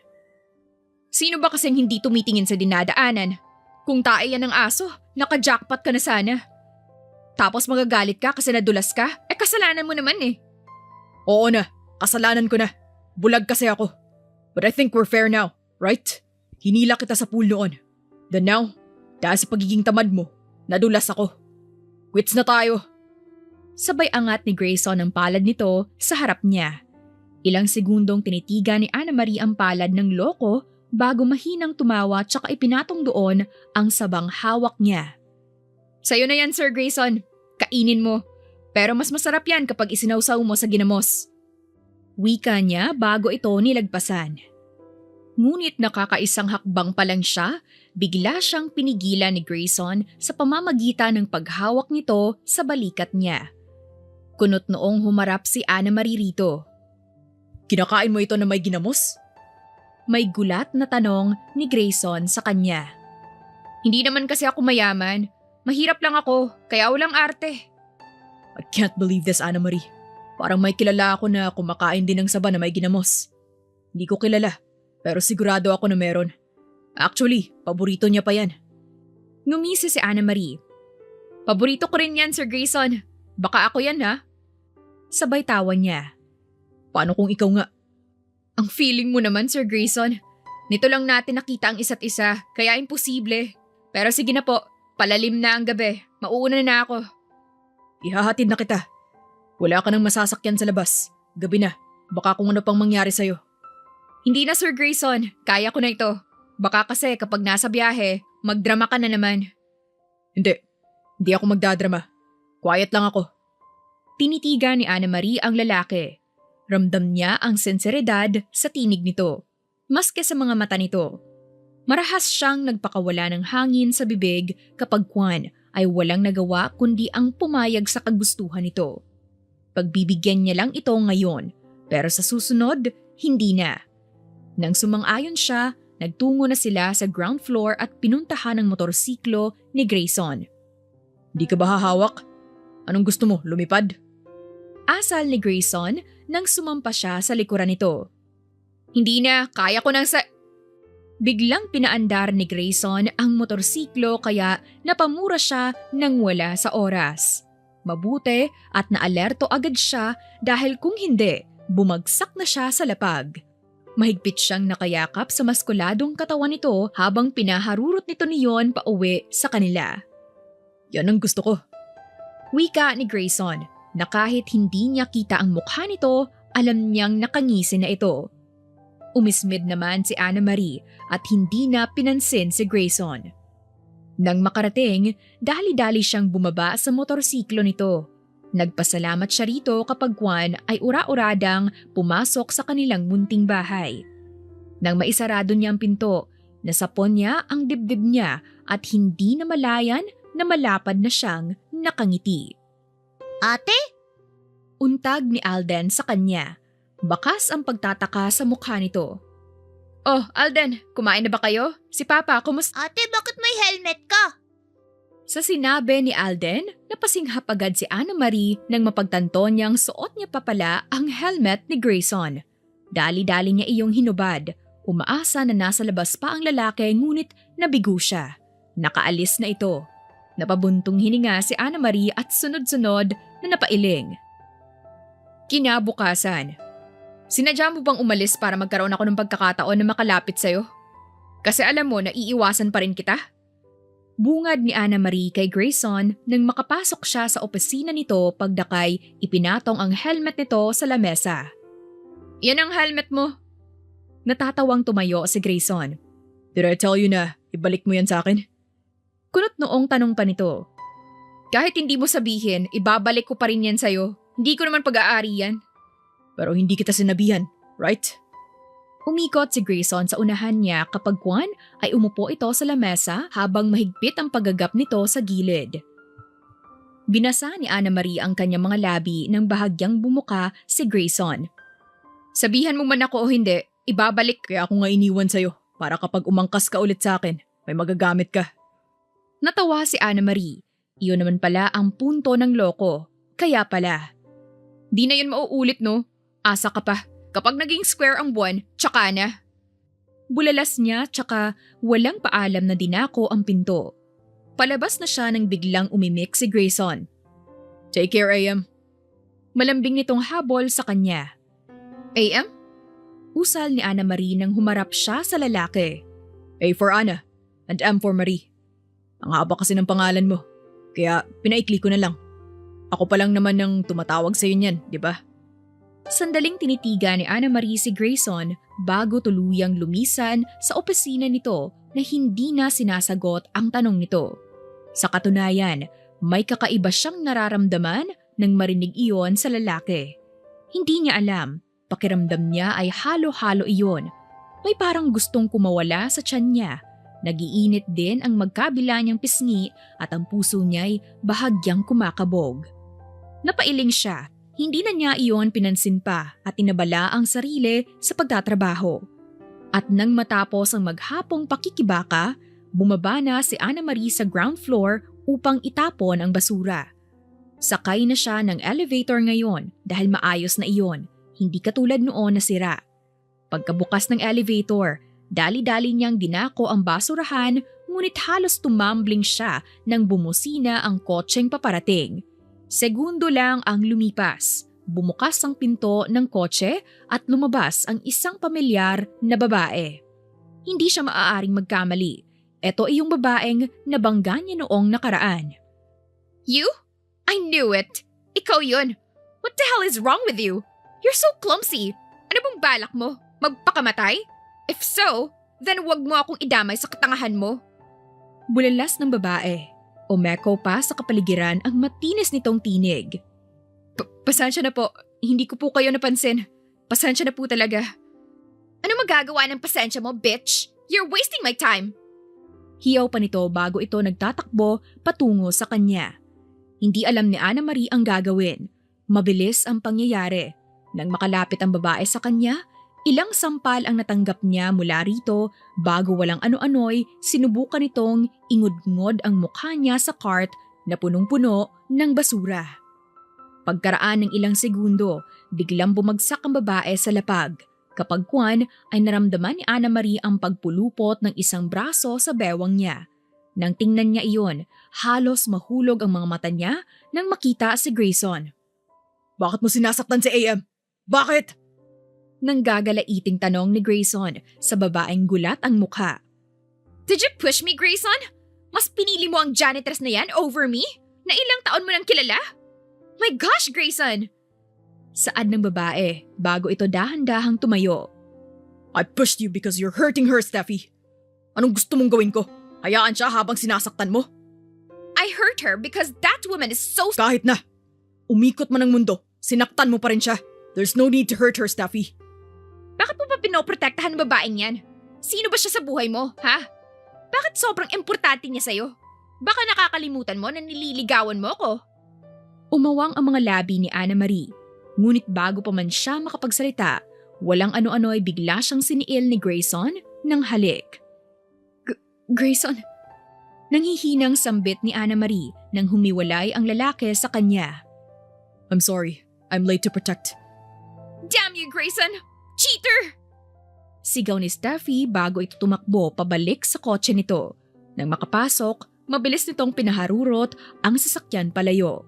Sino ba kasing hindi tumitingin sa dinadaanan? Kung tae yan ng aso, naka-jackpot ka na sana. Tapos magagalit ka kasi nadulas ka? Kasalanan mo naman eh. Oo na, kasalanan ko na. Bulag kasi ako. But I think we're fair now, right? Hinila kita sa pool noon. Then now, dahil sa pagiging tamad mo, nadulas ako. Quits na tayo. Sabay angat ni Grayson ang palad nito sa harap niya. Ilang segundong tinitigan ni Ana Marie ang palad ng loko bago mahinang tumawa tsaka ipinatong doon ang sabang hawak niya. Sa'yo na yan, Sir Grayson. Kainin mo. Pero mas masarap yan kapag isinawsaw mo sa ginamos. Wika niya bago ito nilagpasan. Ngunit nakakaisang hakbang pa lang siya, bigla siyang pinigilan ni Grayson sa pamamagitan ng paghawak nito sa balikat niya. Kunot noong humarap si Ana Marie rito. Kinakain mo ito na may ginamos? May gulat na tanong ni Grayson sa kanya. Hindi naman kasi ako mayaman. Mahirap lang ako, kaya walang arte. I can't believe this, Ana Marie. Parang may kilala ako na kumakain din ng saba na may ginamos. Hindi ko kilala, pero sigurado ako na meron. Actually, paborito niya pa yan. Ngumisi si Ana Marie. Paborito ko rin yan, Sir Grayson. Baka ako yan, ha? Sabay tawa niya. Paano kung ikaw nga? Ang feeling mo naman, Sir Grayson. Nito lang natin nakita ang isa't isa, kaya imposible. Pero sige na po, palalim na ang gabi. Mauuna na ako. Ihahatid na kita. Wala ka nang masasakyan sa labas. Gabi na. Baka kung ano pang mangyari sa'yo. Hindi na, Sir Grayson. Kaya ko na ito. Baka kasi kapag nasa biyahe, magdrama ka na naman. Hindi. Hindi ako magdadrama. Quiet lang ako. Tinitigan ni Ana Marie ang lalaki. Ramdam niya ang senseridad sa tinig nito, maske sa mga mata nito. Marahas siyang nagpakawala ng hangin sa bibig kapag Juan ay walang nagawa kundi ang pumayag sa kagustuhan nito. Pagbibigyan niya lang ito ngayon, pero sa susunod, hindi na. Nang sumang-ayon siya, nagtungo na sila sa ground floor at pinuntahan ang motorsiklo ni Grayson. Di ka ba hahawak? Anong gusto mo, lumipad? Asal ni Grayson nang sumampa siya sa likuran nito. Hindi na, kaya ko nang sa... Biglang pinaandar ni Grayson ang motorsiklo kaya napamura siya nang wala sa oras. Mabuti at naalerto agad siya dahil kung hindi, bumagsak na siya sa lapag. Mahigpit siyang nakayakap sa maskuladong katawan nito habang pinaharurot nito niyon pauwi sa kanila. Yan ang gusto ko. Wika ni Grayson na kahit hindi niya kita ang mukha nito, alam niyang nakangisi na ito. Umismid naman si Ana Marie at hindi na pinansin si Grayson. Nang makarating, dali-dali siyang bumaba sa motorsiklo nito. Nagpasalamat siya rito kapag Juan ay ura-uradang pumasok sa kanilang munting bahay. Nang maisarado niya ang pinto, nasapon niya ang dibdib niya at hindi na malayan na malapad na siyang nakangiti. Ate? Untag ni Alden sa kanya. Bakas ang pagtataka sa mukha nito. Oh, Alden, kumain na ba kayo? Si Papa, kumusta? Ate, bakit may helmet ka? Sa sinabi ni Alden, napasinghap agad si Ana Marie nang mapagtanto niyang suot niya pa pala ang helmet ni Grayson. Dali-dali niya iyong hinubad. Umaasa na nasa labas pa ang lalaki ngunit nabigo siya. Nakaalis na ito. Napabuntong hininga si Ana Marie at sunod-sunod na napailing. Kinabukasan. Sinadya mo bang umalis para magkaroon ako ng pagkakataon na makalapit sa'yo? Kasi alam mo na iiwasan pa rin kita? Bungad ni Ana Marie kay Grayson nang makapasok siya sa opisina nito pagdakay ipinatong ang helmet nito sa lamesa. Yan ang helmet mo. Natatawang tumayo si Grayson. Did I tell you na ibalik mo yan sa akin? Kunot noong tanong pa nito. Kahit hindi mo sabihin, ibabalik ko pa rin yan sa'yo. Hindi ko naman pag-aari yan. Pero hindi kita sinabihan, right? Umikot si Grayson sa unahan niya kapag Juan ay umupo ito sa lamesa habang mahigpit ang paggagap nito sa gilid. Binasa ni Ana Marie ang kanyang mga labi nang bahagyang bumuka si Grayson. Sabihan mo man ako o hindi, ibabalik. Kaya ako nga iniwan sa'yo para kapag umangkas ka ulit sa akin, may magagamit ka. Natawa si Ana Marie. Iyon naman pala ang punto ng loko. Kaya pala. Di na yun mauulit no? Asa ka pa. Kapag naging square ang buwan, tsaka na. Bulalas niya tsaka walang paalam na dinako ang pinto. Palabas na siya nang biglang umimik si Grayson. Take care, AM. Malambing nitong habol sa kanya. AM? Usal ni Ana Marie nang humarap siya sa lalaki. A for Anna and M for Marie. Ang haba kasi ng pangalan mo, kaya pinaikli ko na lang. Ako pa lang naman nang tumatawag sa'yo niyan, di ba? Sandaling tinitiga ni Ana Marie si Grayson bago tuluyang lumisan sa opisina nito na hindi na sinasagot ang tanong nito. Sa katunayan, may kakaiba siyang nararamdaman nang marinig iyon sa lalaki. Hindi niya alam, pakiramdam niya ay halo-halo iyon. May parang gustong kumawala sa tiyan niya. Nagiinit din ang magkabila niyang pisngi at ang puso niya'y bahagyang kumakabog. Napailing siya. Hindi na niya iyon pinansin pa at inabala ang sarili sa pagtatrabaho. At nang matapos ang maghapong pakikibaka, bumaba na si Ana Marie sa ground floor upang itapon ang basura. Sakay na siya ng elevator ngayon dahil maayos na iyon, hindi katulad noon na sira. Pagkabukas ng elevator, dali-dali niyang dinako ang basurahan ngunit halos tumambling siya nang bumusina ang kotseng paparating. Segundo lang ang lumipas. Bumukas ang pinto ng kotse at lumabas ang isang pamilyar na babae. Hindi siya maaaring magkamali. Ito ay yung babaeng nabangga niya noong nakaraan. You? I knew it. Ikaw yun. What the hell is wrong with you? You're so clumsy. Ano bang balak mo? Magpakamatay? If so, then wag mo akong idamay sa katangahan mo. Bulalas ng babae. Umeko pa sa kapaligiran ang matinis nitong tinig. Pasensya na po, hindi ko po kayo napansin. Pasensya na po talaga. Ano magagawa ng pasensya mo, bitch? You're wasting my time. Hiyaw pa nito bago ito nagtatakbo patungo sa kanya. Hindi alam ni Ana Marie ang gagawin. Mabilis ang pangyayari. Nang makalapit ang babae sa kanya, ilang sampal ang natanggap niya mula rito bago walang ano-ano'y sinubukan nitong ingudngod ang mukha niya sa cart na punong-puno ng basura. Pagkaraan ng ilang segundo, biglang bumagsak ang babae sa lapag. Kapag kuwan ay naramdaman ni Ana Marie ang pagpulupot ng isang braso sa bewang niya. Nang tingnan niya iyon, halos mahulog ang mga mata niya nang makita si Grayson. Bakit mo sinasaktan si AM? Bakit? Nang gagalaiting tanong ni Grayson sa babaeng gulat ang mukha. Did you push me, Grayson? Mas pinili mo ang janitress na yan over me? Na ilang taon mo nang kilala? My gosh, Grayson! Saad ng babae bago ito dahan-dahang tumayo. I pushed you because you're hurting her, Steffi. Anong gusto mong gawin ko? Hayaan siya habang sinasaktan mo? I hurt her because that woman is so... Kahit na. Umikot man ang mundo, sinaktan mo pa rin siya. There's no need to hurt her, Steffi. Bakit mo pa pinoprotektahan ng babaeng yan? Sino ba siya sa buhay mo, ha? Bakit sobrang importante niya sa'yo? Baka nakakalimutan mo na nililigawan mo ko. Umawang ang mga labi ni Ana Marie. Ngunit bago pa man siya makapagsalita, walang ano-ano ay bigla siyang siniil ni Grayson ng halik. Grayson? Nanghihinang sambit ni Ana Marie nang humiwalay ang lalaki sa kanya. I'm sorry. I'm late to protect. Damn you, Grayson! Cheater! Sigaw ni Steffi bago ito tumakbo pabalik sa kotse nito. Nang makapasok, mabilis nitong pinaharurot ang sasakyan palayo.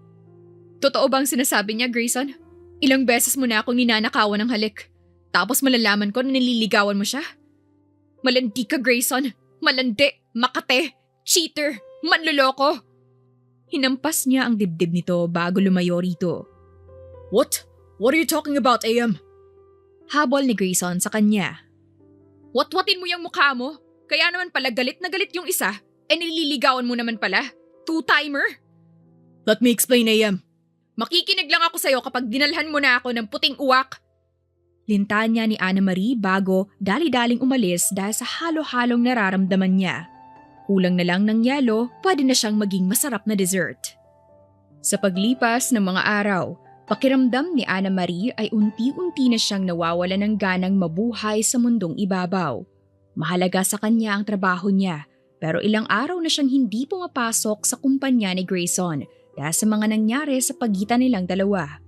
Totoo bang sinasabi niya, Grayson? Ilang beses mo na akong ninanakawan ng halik. Tapos malalaman ko na nililigawan mo siya? Malandi ka, Grayson! Malandi! Makate! Cheater! Manloloko! Hinampas niya ang dibdib nito bago lumayo rito. What? What are you talking about, AM? Habol ni Grayson sa kanya. Watwatin mo yung mukha mo. Kaya naman pala galit na galit yung isa. Nililigawan mo naman pala. Two-timer. Let me explain, AM. Makikinig lang ako sa'yo kapag dinalhan mo na ako ng puting uwak. Linta niya ni Ana Marie bago dali-daling umalis dahil sa halo-halong nararamdaman niya. Kulang na lang ng yelo, pwede na siyang maging masarap na dessert. Sa paglipas ng mga araw, pakiramdam ni Ana Marie ay unti-unti na siyang nawawala ng ganang mabuhay sa mundong ibabaw. Mahalaga sa kanya ang trabaho niya, pero ilang araw na siyang hindi pumapasok sa kumpanya ni Grayson dahil sa mga nangyari sa pagitan nilang dalawa.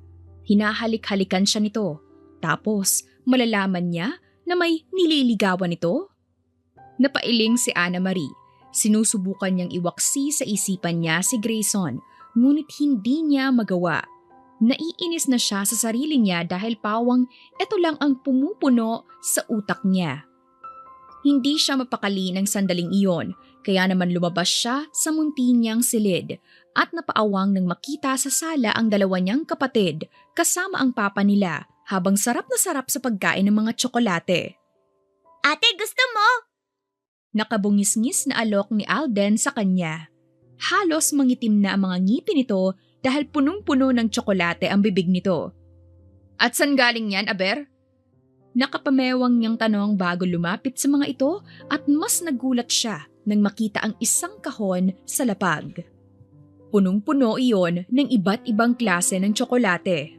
Hinahalik-halikan siya nito, tapos malalaman niya na may nililigawan nito? Napailing si Ana Marie. Sinusubukan niyang iwaksi sa isipan niya si Grayson, ngunit hindi niya magawa. Naiinis na siya sa sarili niya dahil pawang ito lang ang pumupuno sa utak niya. Hindi siya mapakali ng sandaling iyon, kaya naman lumabas siya sa munti niyang silid at napaawang nang makita sa sala ang dalawa niyang kapatid kasama ang papa nila habang sarap na sarap sa pagkain ng mga tsokolate. Ate, gusto mo? Nakabungis-ngis na alok ni Alden sa kanya. Halos mangitim na ang mga ngipin nito dahil punong-puno ng tsokolate ang bibig nito. At saan galing yan, Aber? Nakapamewang niyang tanong bago lumapit sa mga ito at mas nagulat siya nang makita ang isang kahon sa lapag. Punong-puno iyon ng iba't ibang klase ng tsokolate.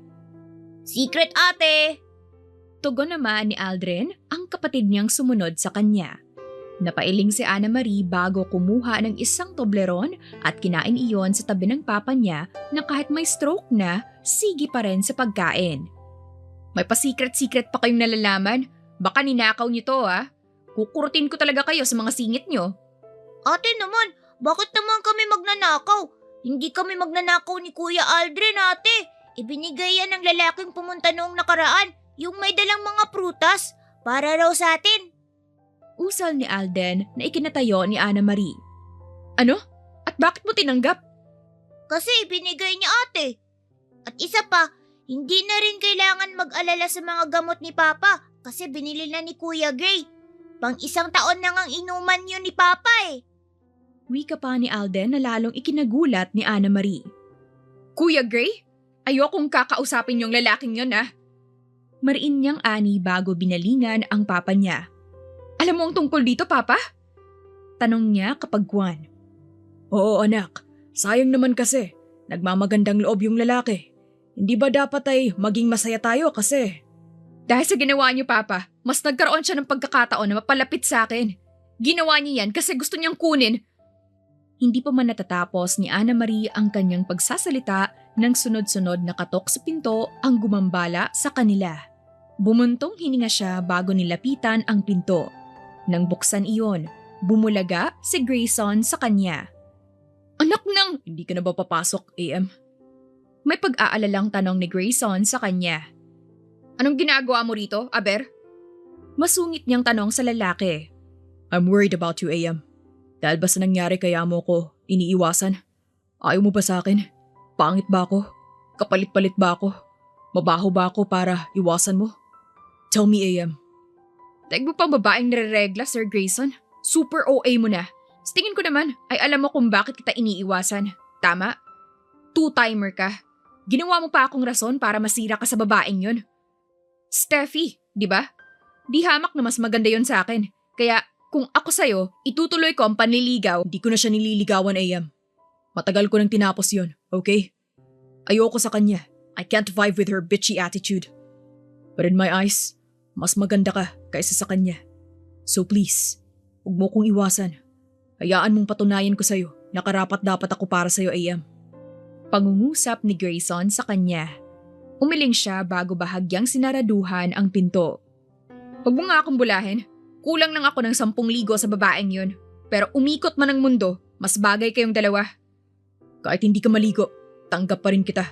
Secret, ate! Tugon naman ni Aldrin ang kapatid niyang sumunod sa kanya. Napailing si Ana Marie bago kumuha ng isang Toblerone at kinain iyon sa tabi ng papa niya na kahit may stroke na, sige pa rin sa pagkain. May pa-secret-secret pa kayong nalalaman? Baka ninakaw niyo to, ha? Kukurutin ko talaga kayo sa mga singit niyo. Ate naman, bakit naman kami magnanakaw? Hindi kami magnanakaw ni Kuya Aldrin, ate. Ibinigay yan ng lalaking pumunta noong nakaraan, yung may dalang mga prutas, para raw sa atin. Usal ni Alden na ikinatayo ni Ana Marie. Ano? At bakit mo tinanggap? Kasi ibinigay niya, ate. At isa pa, hindi na rin kailangan mag-alala sa mga gamot ni Papa kasi binili na ni Kuya Gray. Pang 1 taon na ngang inuman yun ni Papa eh. Wika pa ni Alden na lalong ikinagulat ni Ana Marie. Kuya Gray? Ayokong kakausapin yung lalaking yun, ha? Mariin niyang ani bago binalingan ang papa niya. Alam mo ang tungkol dito, Papa? Tanong niya kapag Juan. Oo anak, sayang naman kasi. Nagmamagandang loob yung lalaki. Hindi ba dapat ay maging masaya tayo kasi? Dahil sa ginawa niyo, Papa, mas nagkaroon siya ng pagkakataon na mapalapit sa akin. Ginawa niya yan kasi gusto niyang kunin. Hindi pa man natatapos ni Ana Marie ang kanyang pagsasalita nang sunod-sunod na katok sa pinto ang gumambala sa kanila. Bumuntong hininga siya bago nilapitan ang pinto. Nang buksan iyon, bumulaga si Grayson sa kanya. Anak nang! Hindi ka na ba papasok, AM? May pag-aalalang tanong ni Grayson sa kanya. Anong ginagawa mo rito, Aber? Masungit niyang tanong sa lalaki. I'm worried about you, AM. Dahil ba sa nangyari kaya mo ko iniiwasan? Ayaw mo ba sa akin? Pangit ba ako? Kapalit-palit ba ako? Mabaho ba ako para iwasan mo? Tell me, AM. Daig mo pang babaeng nire-regla, Sir Grayson. Super OA mo na. Sa tingin ko naman ay alam mo kung bakit kita iniiwasan. Tama? Two-timer ka. Ginawa mo pa akong rason para masira ka sa babaeng yun. Steffi, di ba? Di hamak na mas maganda yon sa akin. Kaya kung ako sa'yo, itutuloy ko ang panliligaw. Hindi ko na siya nililigawan, AM. Matagal ko nang tinapos yun, okay? Ayoko sa kanya. I can't vibe with her bitchy attitude. But in my eyes, mas maganda ka kaysa sa kanya. So please, huwag mo kong iwasan. Hayaan mong patunayan ko sa'yo na karapat-dapat ako para sa'yo, AM. Pangungusap ni Grayson sa kanya. Umiling siya bago bahagyang sinaraduhan ang pinto. Huwag mo nga akong bulahin. Kulang lang ako ng 10 ligo sa babaeng yun. Pero umikot man ang mundo, mas bagay kayong dalawa. Kahit hindi ka maligo, tanggap pa rin kita.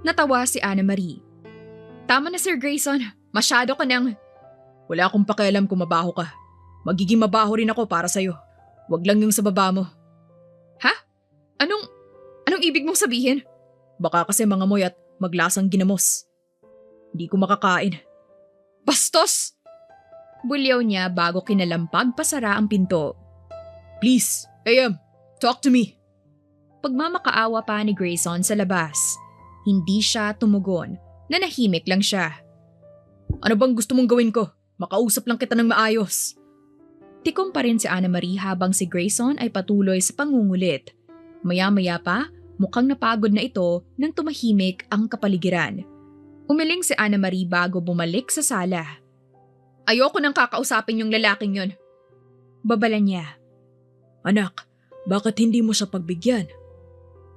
Natawa si Ana Marie. Tama na, Sir Grayson. Masyado ka nang… Wala akong pakialam kung mabaho ka. Magiging mabaho rin ako para sa'yo. Huwag lang yung sa baba mo. Ha? Anong ibig mong sabihin? Baka kasi mga moy at maglasang ginamos. Hindi ko makakain. Bastos! Bulyaw niya bago kinalampag pasara ang pinto. Please, AM, talk to me. Pagmamakaawa pa ni Grayson sa labas. Hindi siya tumugon. Nanahimik lang siya. Ano bang gusto mong gawin ko? Makausap lang kita ng maayos. Tikom pa rin si Ana Marie habang si Grayson ay patuloy sa pangungulit. Maya-maya pa, mukhang napagod na ito nang tumahimik ang kapaligiran. Umiling si Ana Marie bago bumalik sa sala. Ayoko nang kakausapin yung lalaking yun. Babala niya. Anak, bakit hindi mo siya pagbigyan?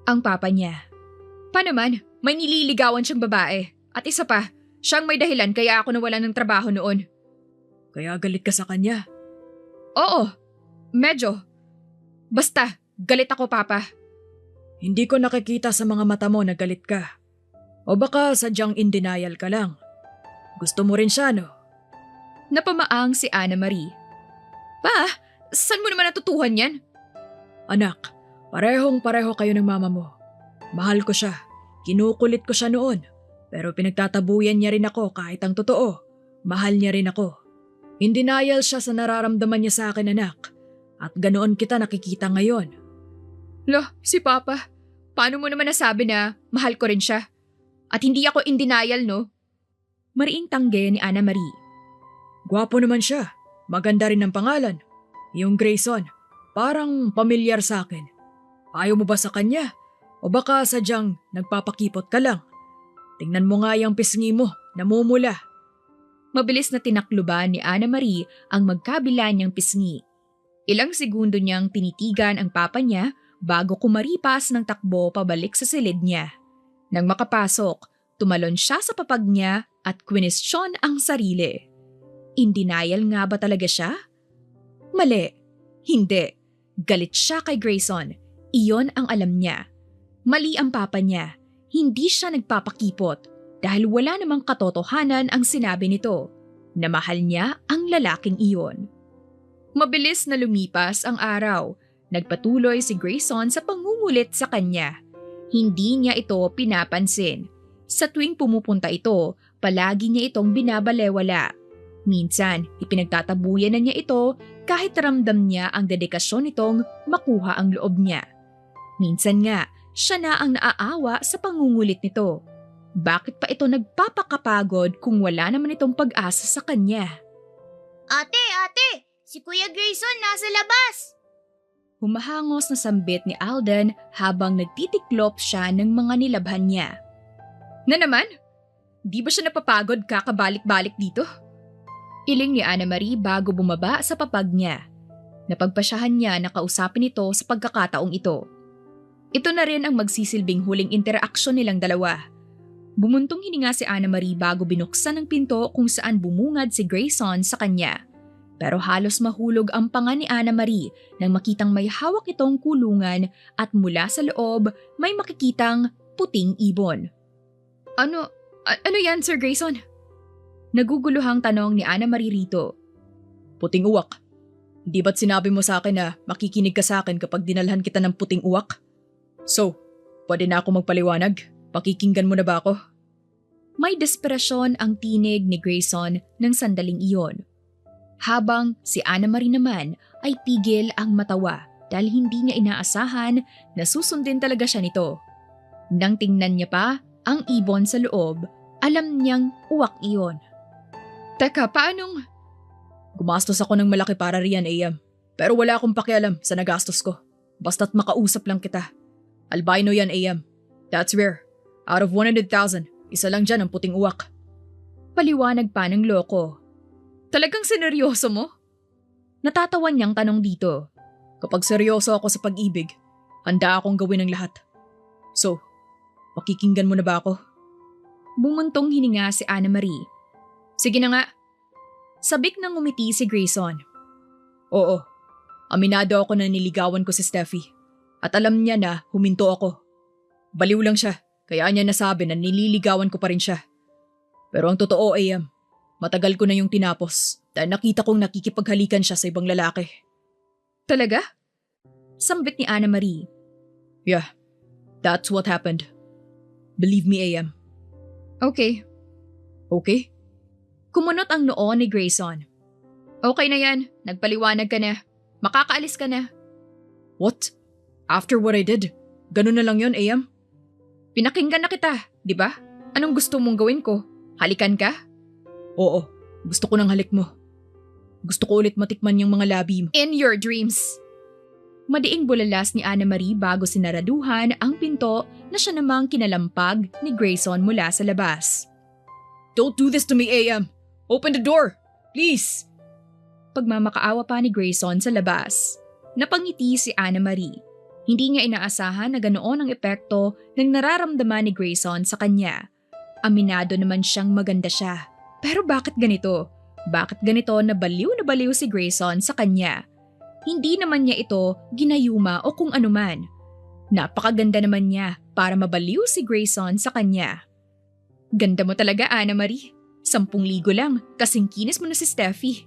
Ang papa niya. Pa naman, may nililigawan siyang babae. At isa pa, siyang may dahilan kaya ako nawalan ng trabaho noon. Kaya galit ka sa kanya? Oo, medyo. Basta, galit ako, Papa. Hindi ko nakikita sa mga mata mo na galit ka. O baka sadyang in denial ka lang. Gusto mo rin siya, no? Napamaang si Ana Marie. Pa, saan mo naman natutuhan yan? Anak, parehong-pareho kayo ng mama mo. Mahal ko siya. Kinukulit ko siya noon. Pero pinagtatabuyan niya rin ako kahit ang totoo. Mahal niya rin ako. In denial siya sa nararamdaman niya sa akin, anak. At ganoon kita nakikita ngayon. Lo, si Papa. Paano mo naman nasabi na mahal ko rin siya? At hindi ako in denial, no? Mariing tangge ni Ana Marie. Gwapo naman siya. Maganda rin ang pangalan. Yung Grayson. Parang pamilyar sa akin. Ayaw mo ba sa kanya? O baka sadyang nagpapakipot ka lang? Tingnan mo nga yung pisngi mo, namumula. Mabilis na tinakluban ni Ana Marie ang magkabila niyang pisngi. Ilang segundo niyang tinitigan ang papa niya bago kumaripas ng takbo pabalik sa silid niya. Nang makapasok, tumalon siya sa papag niya at kwinestyon ang sarili. In denial nga ba talaga siya? Mali. Hindi. Galit siya kay Grayson. Iyon ang alam niya. Mali ang papa niya. Hindi siya nagpapakipot dahil wala namang katotohanan ang sinabi nito na mahal niya ang lalaking iyon. Mabilis na lumipas ang araw. Nagpatuloy si Grayson sa pangungulit sa kanya. Hindi niya ito pinapansin. Sa tuwing pumupunta ito, palagi niya itong binabalewala. Minsan, ipinagtatabuyan na niya ito kahit ramdam niya ang dedikasyon nitong makuha ang loob niya. Minsan nga, siya na ang naaawa sa pangungulit nito. Bakit pa ito nagpapakapagod kung wala naman itong pag-asa sa kanya? Ate! Si Kuya Grayson nasa labas! Humahangos na sambit ni Alden habang nagtitiklop siya ng mga nilabhan niya. Na naman? Di ba siya napapagod kakabalik-balik dito? Iling ni Ana Marie bago bumaba sa papag niya. Napagpasyahan niya na kausapin ito sa pagkakataong ito. Ito na rin ang magsisilbing huling interaksyon nilang dalawa. Bumuntong hininga si Ana Marie bago binuksan ang pinto kung saan bumungad si Grayson sa kanya. Pero halos mahulog ang panga ni Ana Marie nang makitang may hawak itong kulungan at mula sa loob may makikitang puting ibon. Ano yan, Sir Grayson? Naguguluhang tanong ni Ana Marie rito. Puting uwak. Di ba't sinabi mo sa akin na makikinig ka sa akin kapag dinalhan kita ng puting uwak? So, pwede na ako magpaliwanag? Pakikinggan mo na ba ako? May desperasyon ang tinig ni Grayson ng sandaling iyon. Habang si Ana Marie naman ay pigil ang matawa dahil hindi niya inaasahan na susundin talaga siya nito. Nang tingnan niya pa ang ibon sa loob, alam niyang uwak iyon. Teka, paanong? Gumastos ako ng malaki para riyan, AM. Pero wala akong pakialam sa nagastos ko. Basta't makausap lang kita. Albino yan, AM. That's rare. Out of 100,000, isa lang dyan ang puting uwak. Paliwanag pa ng loko. Talagang sineryoso mo? Natatawan niyang tanong dito. Kapag seryoso ako sa pag-ibig, handa akong gawin ang lahat. So, pakikinggan mo na ba ako? Bumuntong hininga si Ana Marie. Sige na nga. Sabik nang ngumiti si Grayson. Oo, aminado ako na niligawan ko si Steffi. At alam niya na huminto ako. Baliw lang siya, kaya niya nasabi na nililigawan ko pa rin siya. Pero ang totoo, AM, matagal ko na yung tinapos dahil nakita kong nakikipaghalikan siya sa ibang lalaki. Talaga? Sambit ni Ana Marie. Yeah, that's what happened. Believe me, AM. Okay. Okay? Kumunot ang noo ni Grayson. Okay na yan, nagpaliwanag ka na. Makakaalis ka na. What? After what I did? Ganun na lang yon, AM? Pinakinggan na kita, di ba? Anong gusto mong gawin ko? Halikan ka? Oo, gusto ko ng halik mo. Gusto ko ulit matikman yung mga labi mo. In your dreams. Madiing bulalas ni Ana Marie bago sinaraduhan ang pinto na siya namang kinalampag ni Grayson mula sa labas. Don't do this to me, AM! Open the door! Please! Pagmamakaawa pa ni Grayson sa labas. Napangiti si Ana Marie. Hindi niya inaasahan na ganoon ang epekto ng nararamdaman ni Grayson sa kanya. Aminado naman siyang maganda siya. Pero bakit ganito? Bakit ganito na baliw si Grayson sa kanya? Hindi naman niya ito ginayuma o kung anuman. Napakaganda naman niya para mabaliw si Grayson sa kanya. Ganda mo talaga, Ana Marie. 10,000 lang, kasing kinis mo na si Steffi.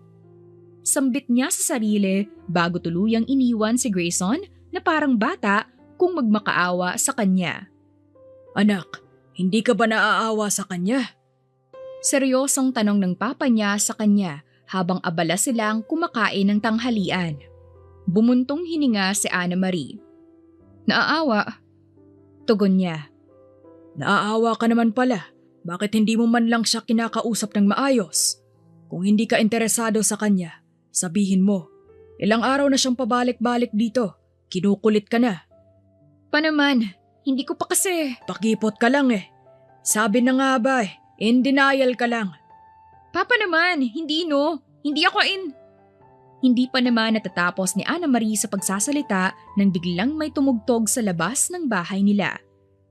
Sambit niya sa sarili bago tuluyang iniwan si Grayson na parang bata kung magmakaawa sa kanya. Anak, hindi ka ba naaawa sa kanya? Seryosong tanong ng papa niya sa kanya habang abala silang kumakain ng tanghalian. Bumuntong hininga si Ana Marie. Naaawa. Tugon niya. Naaawa ka naman pala. Bakit hindi mo man lang siya kinakausap ng maayos? Kung hindi ka interesado sa kanya, sabihin mo. Ilang araw na siyang pabalik-balik dito. Kinukulit ka na. Pa naman, hindi ko pa kasi. Pakipot ka lang eh. Sabi na nga ba eh, in denial ka lang. Papa naman, hindi no. Hindi ako in. Hindi pa naman natatapos ni Ana Marie sa pagsasalita nang biglang may tumugtog sa labas ng bahay nila.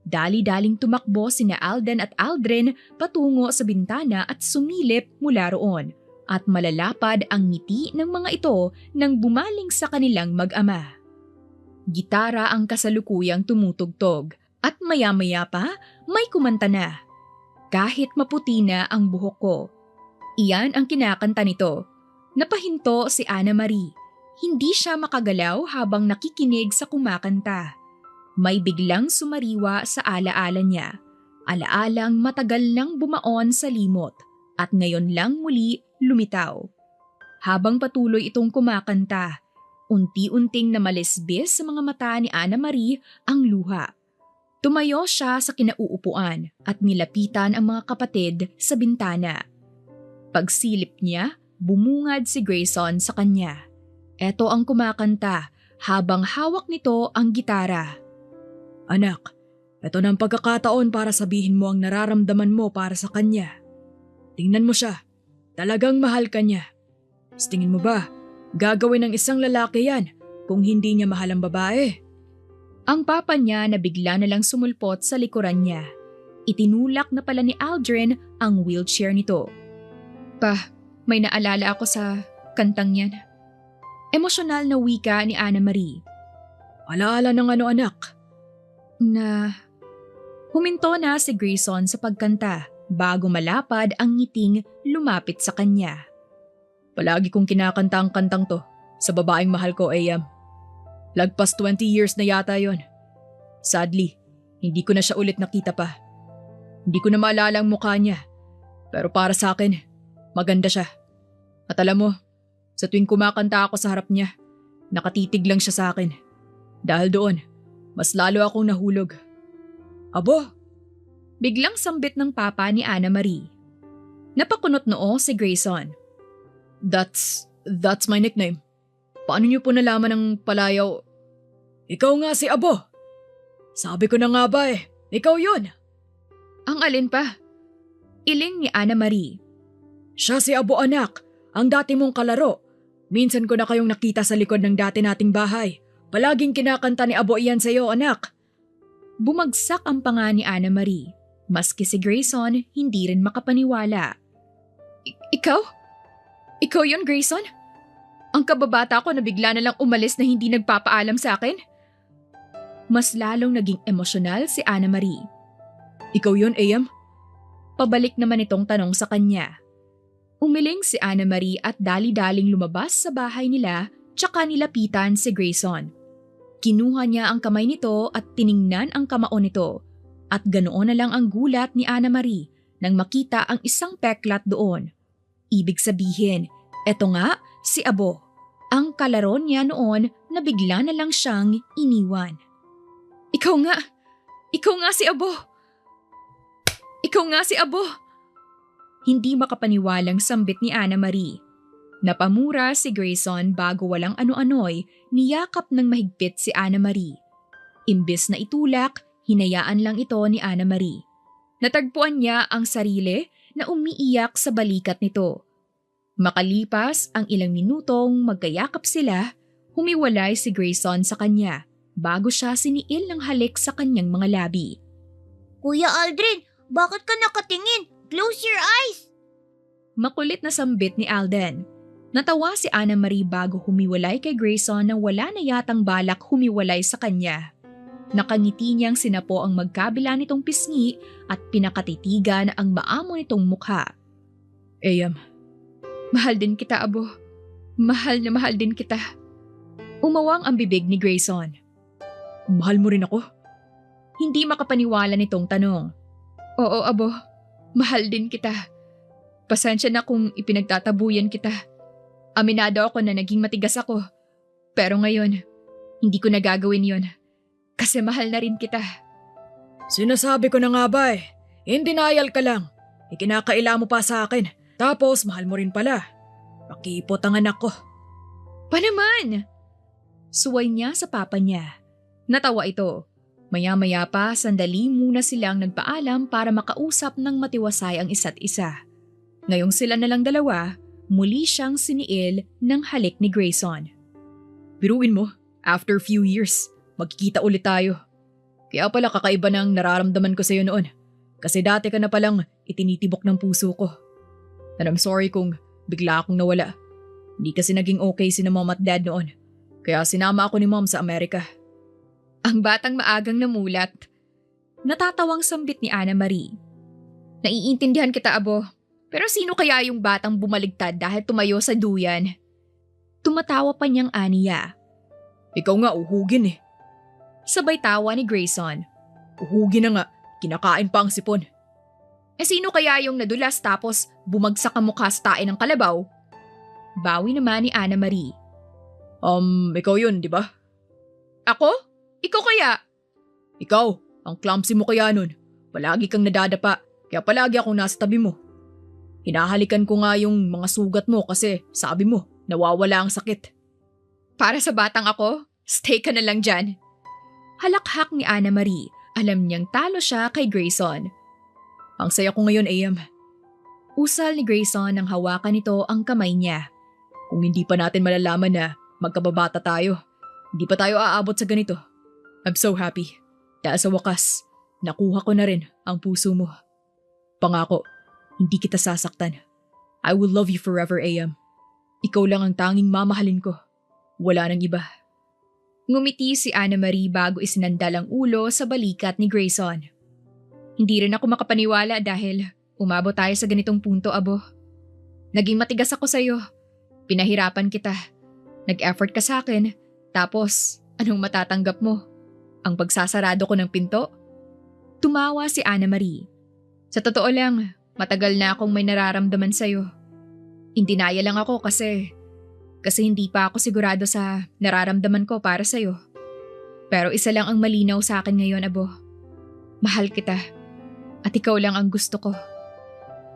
Dali-daling tumakbo sina Alden at Aldrin patungo sa bintana at sumilip mula roon. At malalapad ang ngiti ng mga ito nang bumaling sa kanilang mag-ama. Gitara ang kasalukuyang tumutugtog at maya-maya pa may kumanta na. Kahit maputi na ang buhok ko. Iyan ang kinakanta nito. Napahinto si Ana Marie. Hindi siya makagalaw habang nakikinig sa kumakanta. May biglang sumariwa sa alaala niya. Alaalang matagal nang bumaon sa limot at ngayon lang muli lumitaw. Habang patuloy itong kumakanta, unti-unting namalisbis sa mga mata ni Ana Marie ang luha. Tumayo siya sa kinauupuan at nilapitan ang mga kapatid sa bintana. Pagsilip niya, bumungad si Grayson sa kanya. Eto ang kumakanta habang hawak nito ang gitara. Anak, eto na ang pagkakataon para sabihin mo ang nararamdaman mo para sa kanya. Tingnan mo siya. Talagang mahal ka niya. Tingin mo ba, gagawin ng isang lalaki yan kung hindi niya mahal ang babae? Ang papa niya na bigla na lang sumulpot sa likuran niya. Itinulak na pala ni Aldrin ang wheelchair nito. Pa, may naalala ako sa kantang yan. Emosyonal na wika ni Ana Marie. Alaala ng ano anak? Na huminto na si Grayson sa pagkanta bago malapad ang ngiting lumapit sa kanya. Palagi kong kinakanta ang kantang to sa babaeng mahal ko, AM. Lagpas 20 years na yata yon. Sadly, hindi ko na siya ulit nakita pa. Hindi ko na maalala ang mukha niya. Pero para sa akin, maganda siya. At alam mo, sa tuwing kumakanta ako sa harap niya, nakatitig lang siya sa akin. Dahil doon, mas lalo akong nahulog. Abo! Biglang sambit ng papa ni Ana Marie. Napakunot noo si Grayson. That's my nickname. Paano niyo po nalaman ng palayaw? Ikaw nga si Abo! Sabi ko na nga ba eh, ikaw yun! Ang alin pa? Iling ni Ana Marie. Siya si Abo anak, ang dati mong kalaro. Minsan ko na kayong nakita sa likod ng dati nating bahay. Palaging kinakanta ni Abo iyan sa iyo, anak. Bumagsak ang panga ni Ana Marie. Maski si Grayson, hindi rin makapaniwala. Ikaw? Ikaw yun, Grayson? Ang kababata ko na bigla na lang umalis na hindi nagpapaalam sa akin? Mas lalong naging emosyonal si Ana Marie. Ikaw yun, AM? Pabalik naman itong tanong sa kanya. Umiling si Ana Marie at dali-daling lumabas sa bahay nila tsaka nilapitan si Grayson. Kinuha niya ang kamay nito at tiningnan ang kamao nito at ganoon na lang ang gulat ni Ana Marie nang makita ang isang peklat doon. Ibig sabihin, eto nga si Abo, ang kalaro niya noon na bigla na lang siyang iniwan. Ikaw nga si Abo! Ikaw nga si Abo! Hindi makapaniwalang sambit ni Ana Marie. Napamura si Grayson bago walang ano-ano'y niyakap ng mahigpit si Ana Marie. Imbes na itulak, hinayaan lang ito ni Ana Marie. Natagpuan niya ang sarili na umiiyak sa balikat nito. Makalipas ang ilang minutong magkayakap sila, humiwalay si Grayson sa kanya bago siya siniil ng halik sa kanyang mga labi. Kuya Aldrin, bakit ka nakatingin? Close your eyes! Makulit na sambit ni Alden. Natawa si Ana Marie bago humiwalay kay Grayson na wala na yatang balak humiwalay sa kanya. Nakangiti niyang sinapo ang magkabila nitong pisngi at pinakatitigan ang maamo nitong mukha. AM, Mahal din kita, abo. Mahal na mahal din kita. Umawang ang bibig ni Grayson. mahal mo rin ako? Hindi makapaniwala nitong tanong. Oo, abo. Mahal din kita. Pasensya na kung ipinagtatabuyan kita. Aminado ako na naging matigas ako. Pero ngayon, hindi ko na gagawin yon. Kasi mahal na rin kita. Sinasabi ko na nga ba eh. In denial ka lang. Ikinakaila mo pa sa akin. Tapos mahal mo rin pala. Pakipot ang anak ko. Pa naman! Suway niya sa papa niya. Natawa ito. Maya-maya pa, sandali muna silang nagpaalam para makausap ng matiwasay ang isa't isa. Ngayong sila na lang dalawa, muli siyang siniil ng halik ni Grayson. Biruin mo, after few years, magkikita ulit tayo. Kaya pala kakaiba ng nararamdaman ko sa'yo noon. Kasi dati ka na palang itinitibok ng puso ko. And I'm sorry kung bigla akong nawala. Hindi kasi naging okay si mom at dad noon. Kaya sinama ako ni mom sa Amerika. Ang batang maagang namulat. Natatawang sambit ni Ana Marie. Naiintindihan kita, abo. Pero sino kaya yung batang bumaligtad dahil tumayo sa duyan? Tumatawa pa niyang aniya. Ikaw nga uhugin eh. Sabay tawa ni Grayson. Uhugin na nga, kinakain pa ang sipon. Sino kaya yung nadulas tapos bumagsak ang mukha sa tae ng kalabaw? Bawi naman ni Ana Marie. Ikaw yun, di ba? Ako? Ikaw kaya? Ikaw, ang clumsy mo kaya nun. Palagi kang nadadapa, kaya palagi akong nasa tabi mo. Hinahalikan ko nga yung mga sugat mo kasi sabi mo, nawawala ang sakit. Para sa batang ako, stay ka na lang dyan. Halakhak ni Ana Marie. Alam niyang talo siya kay Grayson. Ang saya ko ngayon, AM. Usal ni Grayson nang hawakan nito ang kamay niya. Kung hindi pa natin malalaman na magkababata tayo, hindi pa tayo aabot sa ganito. I'm so happy. Dahil sa wakas, nakuha ko na rin ang puso mo. Pangako, hindi kita sasaktan. I will love you forever, AM. Ikaw lang ang tanging mamahalin ko. Wala nang iba. Ngumiti si Ana Marie bago isinandal ang ulo sa balikat ni Grayson. Hindi rin ako makapaniwala dahil umabot tayo sa ganitong punto, abo. Naging matigas ako sa'yo. Pinahirapan kita. Nag-effort ka sa akin. Tapos, anong matatanggap mo? Ang pagsasarado ko ng pinto? Tumawa si Ana Marie. Sa totoo lang, matagal na akong may nararamdaman sa'yo. Indinaya lang ako kasi hindi pa ako sigurado sa nararamdaman ko para sa'yo. Pero isa lang ang malinaw sa akin ngayon, abo. Mahal kita. At ikaw lang ang gusto ko.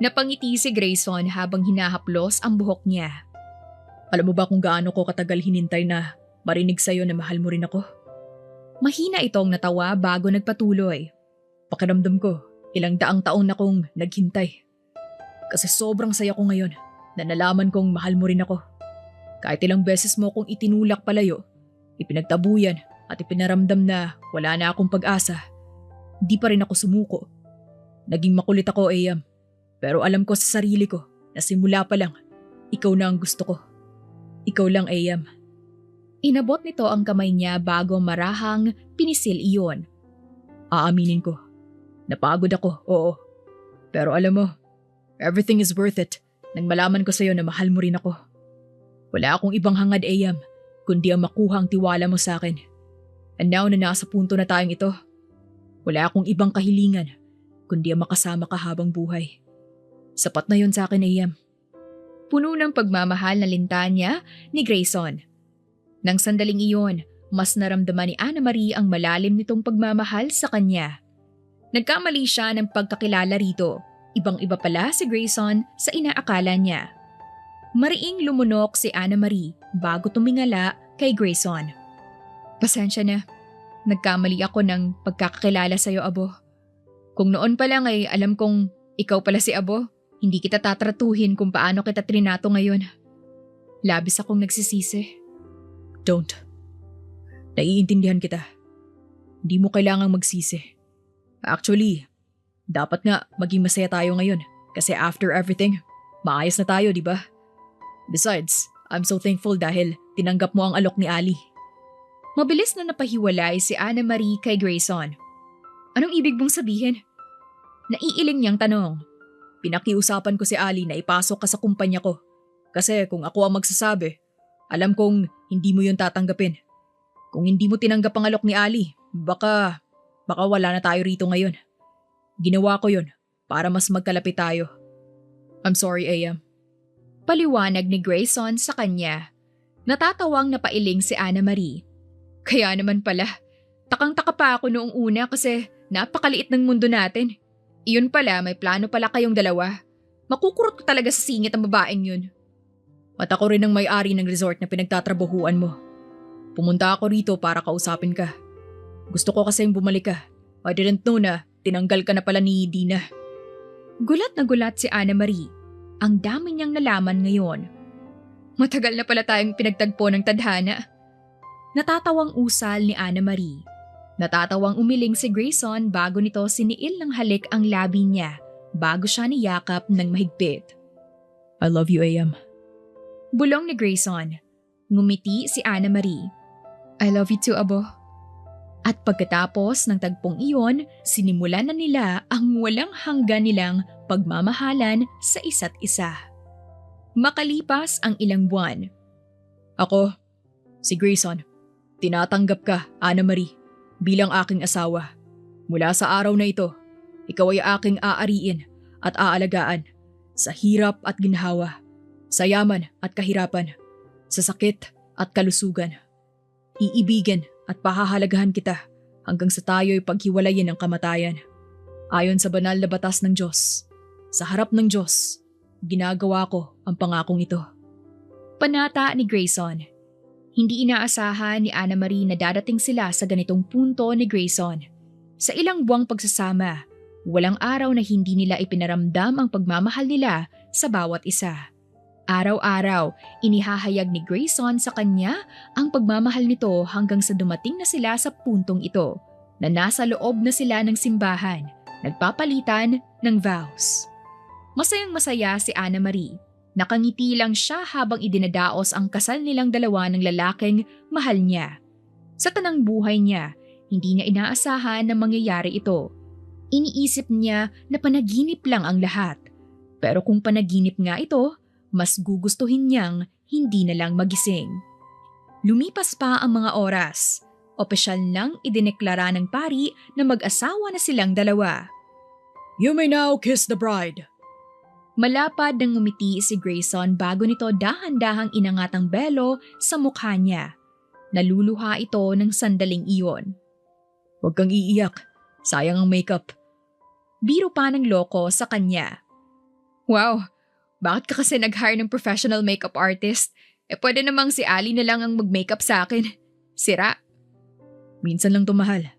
Napangiti si Grayson habang hinahaplos ang buhok niya. Alam mo ba kung gaano ko katagal hinintay na marinig sa'yo na mahal mo rin ako? Mahina itong natawa bago nagpatuloy. Pakiramdam ko, ilang daang taon na kong naghintay. Kasi sobrang saya ko ngayon na nalaman kong mahal mo rin ako. Kahit ilang beses mo kong itinulak palayo, ipinagtabuyan at ipinaramdam na wala na akong pag-asa, di pa rin ako sumuko. Naging makulit ako, AM. Pero alam ko sa sarili ko na simula pa lang, ikaw na ang gusto ko. Ikaw lang, AM. Inabot nito ang kamay niya bago marahang pinisil iyon. Aaminin ko, napagod ako, oo. Pero alam mo, everything is worth it nang malaman ko sa'yo na mahal mo rin ako. Wala akong ibang hangad, AM, kundi ang makuha ang tiwala mo sa akin. And now na nasa punto na tayong ito, wala akong ibang kahilingan kundi ang makasama ka habang buhay. Sapat na yun sa akin, AM. Puno ng pagmamahal na lintanya ni Grayson. Nang sandaling iyon, mas naramdaman ni Ana Marie ang malalim nitong pagmamahal sa kanya. Nagkamali siya ng pagkakilala rito. Ibang-iba pala si Grayson sa inaakala niya. Mariing lumunok si Ana Marie bago tumingala kay Grayson. Pasensya na. Nagkamali ako ng pagkakakilala sa'yo, abo. Kung noon pa lang ay alam kong ikaw pala si abo, hindi kita tatratuhin kung paano kita trinato ngayon. Labis akong nagsisisi. Don't. Naiintindihan kita. Hindi mo kailangang magsisi. Actually, dapat nga maging masaya tayo ngayon kasi after everything, maayos na tayo, di ba? Besides, I'm so thankful dahil tinanggap mo ang alok ni Ali. Mabilis na napahiwalay si Anna Marie kay Grayson. Anong ibig mong sabihin? Naiiling niyang tanong. Pinakiusapan ko si Ali na ipasok ka sa kumpanya ko. Kasi kung ako ang magsasabi, alam kong hindi mo yun tatanggapin. Kung hindi mo tinanggap ang alok ni Ali, baka wala na tayo rito ngayon. Ginawa ko yun para mas magkalapit tayo. I'm sorry, AM. Paliwanag ni Grayson sa kanya. Natatawang napailing si Anna Marie. Kaya naman pala, takang-taka pa ako noong una kasi napakaliit ng mundo natin. Iyon pala, may plano pala kayong dalawa. Makukurot ko talaga sa singit ang babaeng yun. At ako rin ang may-ari ng resort na pinagtatrabahuan mo. Pumunta ako rito para kausapin ka. Gusto ko kasing bumalik ka. I didn't know na tinanggal ka na pala ni Dina. Gulat na gulat si Anna Marie. Ang dami niyang nalaman ngayon. Matagal na pala tayong pinagtagpo ng tadhana. Natatawang usal ni Anna Marie. Natatawang umiling si Grayson bago nito siniil ng halik ang labi niya bago siya niyakap ng mahigpit. I love you, AM. Bulong ni Grayson. Ngumiti si Anna Marie. I love you too, Abo. At pagkatapos ng tagpong iyon, sinimulan na nila ang walang hanggan nilang pagmamahalan sa isa't isa. Makalipas ang ilang buwan. Ako, si Grayson, tinatanggap ka, Anna Marie, bilang aking asawa. Mula sa araw na ito, ikaw ay aking aariin at aalagaan sa hirap at ginhawa, sa yaman at kahirapan, sa sakit at kalusugan. Iibigin at pahahalagahan kita hanggang sa tayo'y paghiwalayin ng kamatayan. Ayon sa banal na batas ng Diyos, sa harap ng Diyos, ginagawa ko ang pangakong ito. Panata ni Grayson. Hindi inaasahan ni Anna Marie na dadating sila sa ganitong punto ni Grayson. Sa ilang buwang pagsasama, walang araw na hindi nila ipinaramdam ang pagmamahal nila sa bawat isa. Araw-araw, inihahayag ni Grayson sa kanya ang pagmamahal nito hanggang sa dumating na sila sa puntong ito na nasa loob na sila ng simbahan, nagpapalitan ng vows. Masayang masaya si Anna Marie. Nakangiti lang siya habang idinadaos ang kasal nilang dalawa ng lalaking mahal niya. Sa tanang buhay niya, hindi niya inaasahan na mangyayari ito. Iniisip niya na panaginip lang ang lahat. Pero kung panaginip nga ito, mas gugustuhin niyang hindi na lang magising. Lumipas pa ang mga oras. Opisyal nang idineklara ng pari na mag-asawa na silang dalawa. You may now kiss the bride. Malapad nang ngumiti si Grayson bago nito dahan-dahang inangat ang belo sa mukha niya. Naluluha ito ng sandaling iyon. Huwag kang iiyak. Sayang ang makeup. Biro pa ng loko sa kanya. Wow, bakit ka kasi nag-hire ng professional makeup artist? Pwede namang si Ali na lang ang mag-makeup sa akin. Sira. Minsan lang tumahal.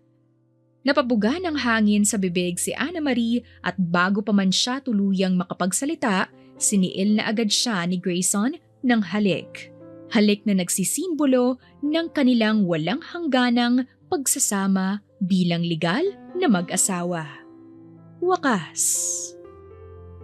Napabuga ng hangin sa bibig si Anna Marie at bago pa man siya tuluyang makapagsalita, siniil na agad siya ni Grayson ng halik. Halik na nagsisimbolo ng kanilang walang hangganang pagsasama bilang legal na mag-asawa. Wakas.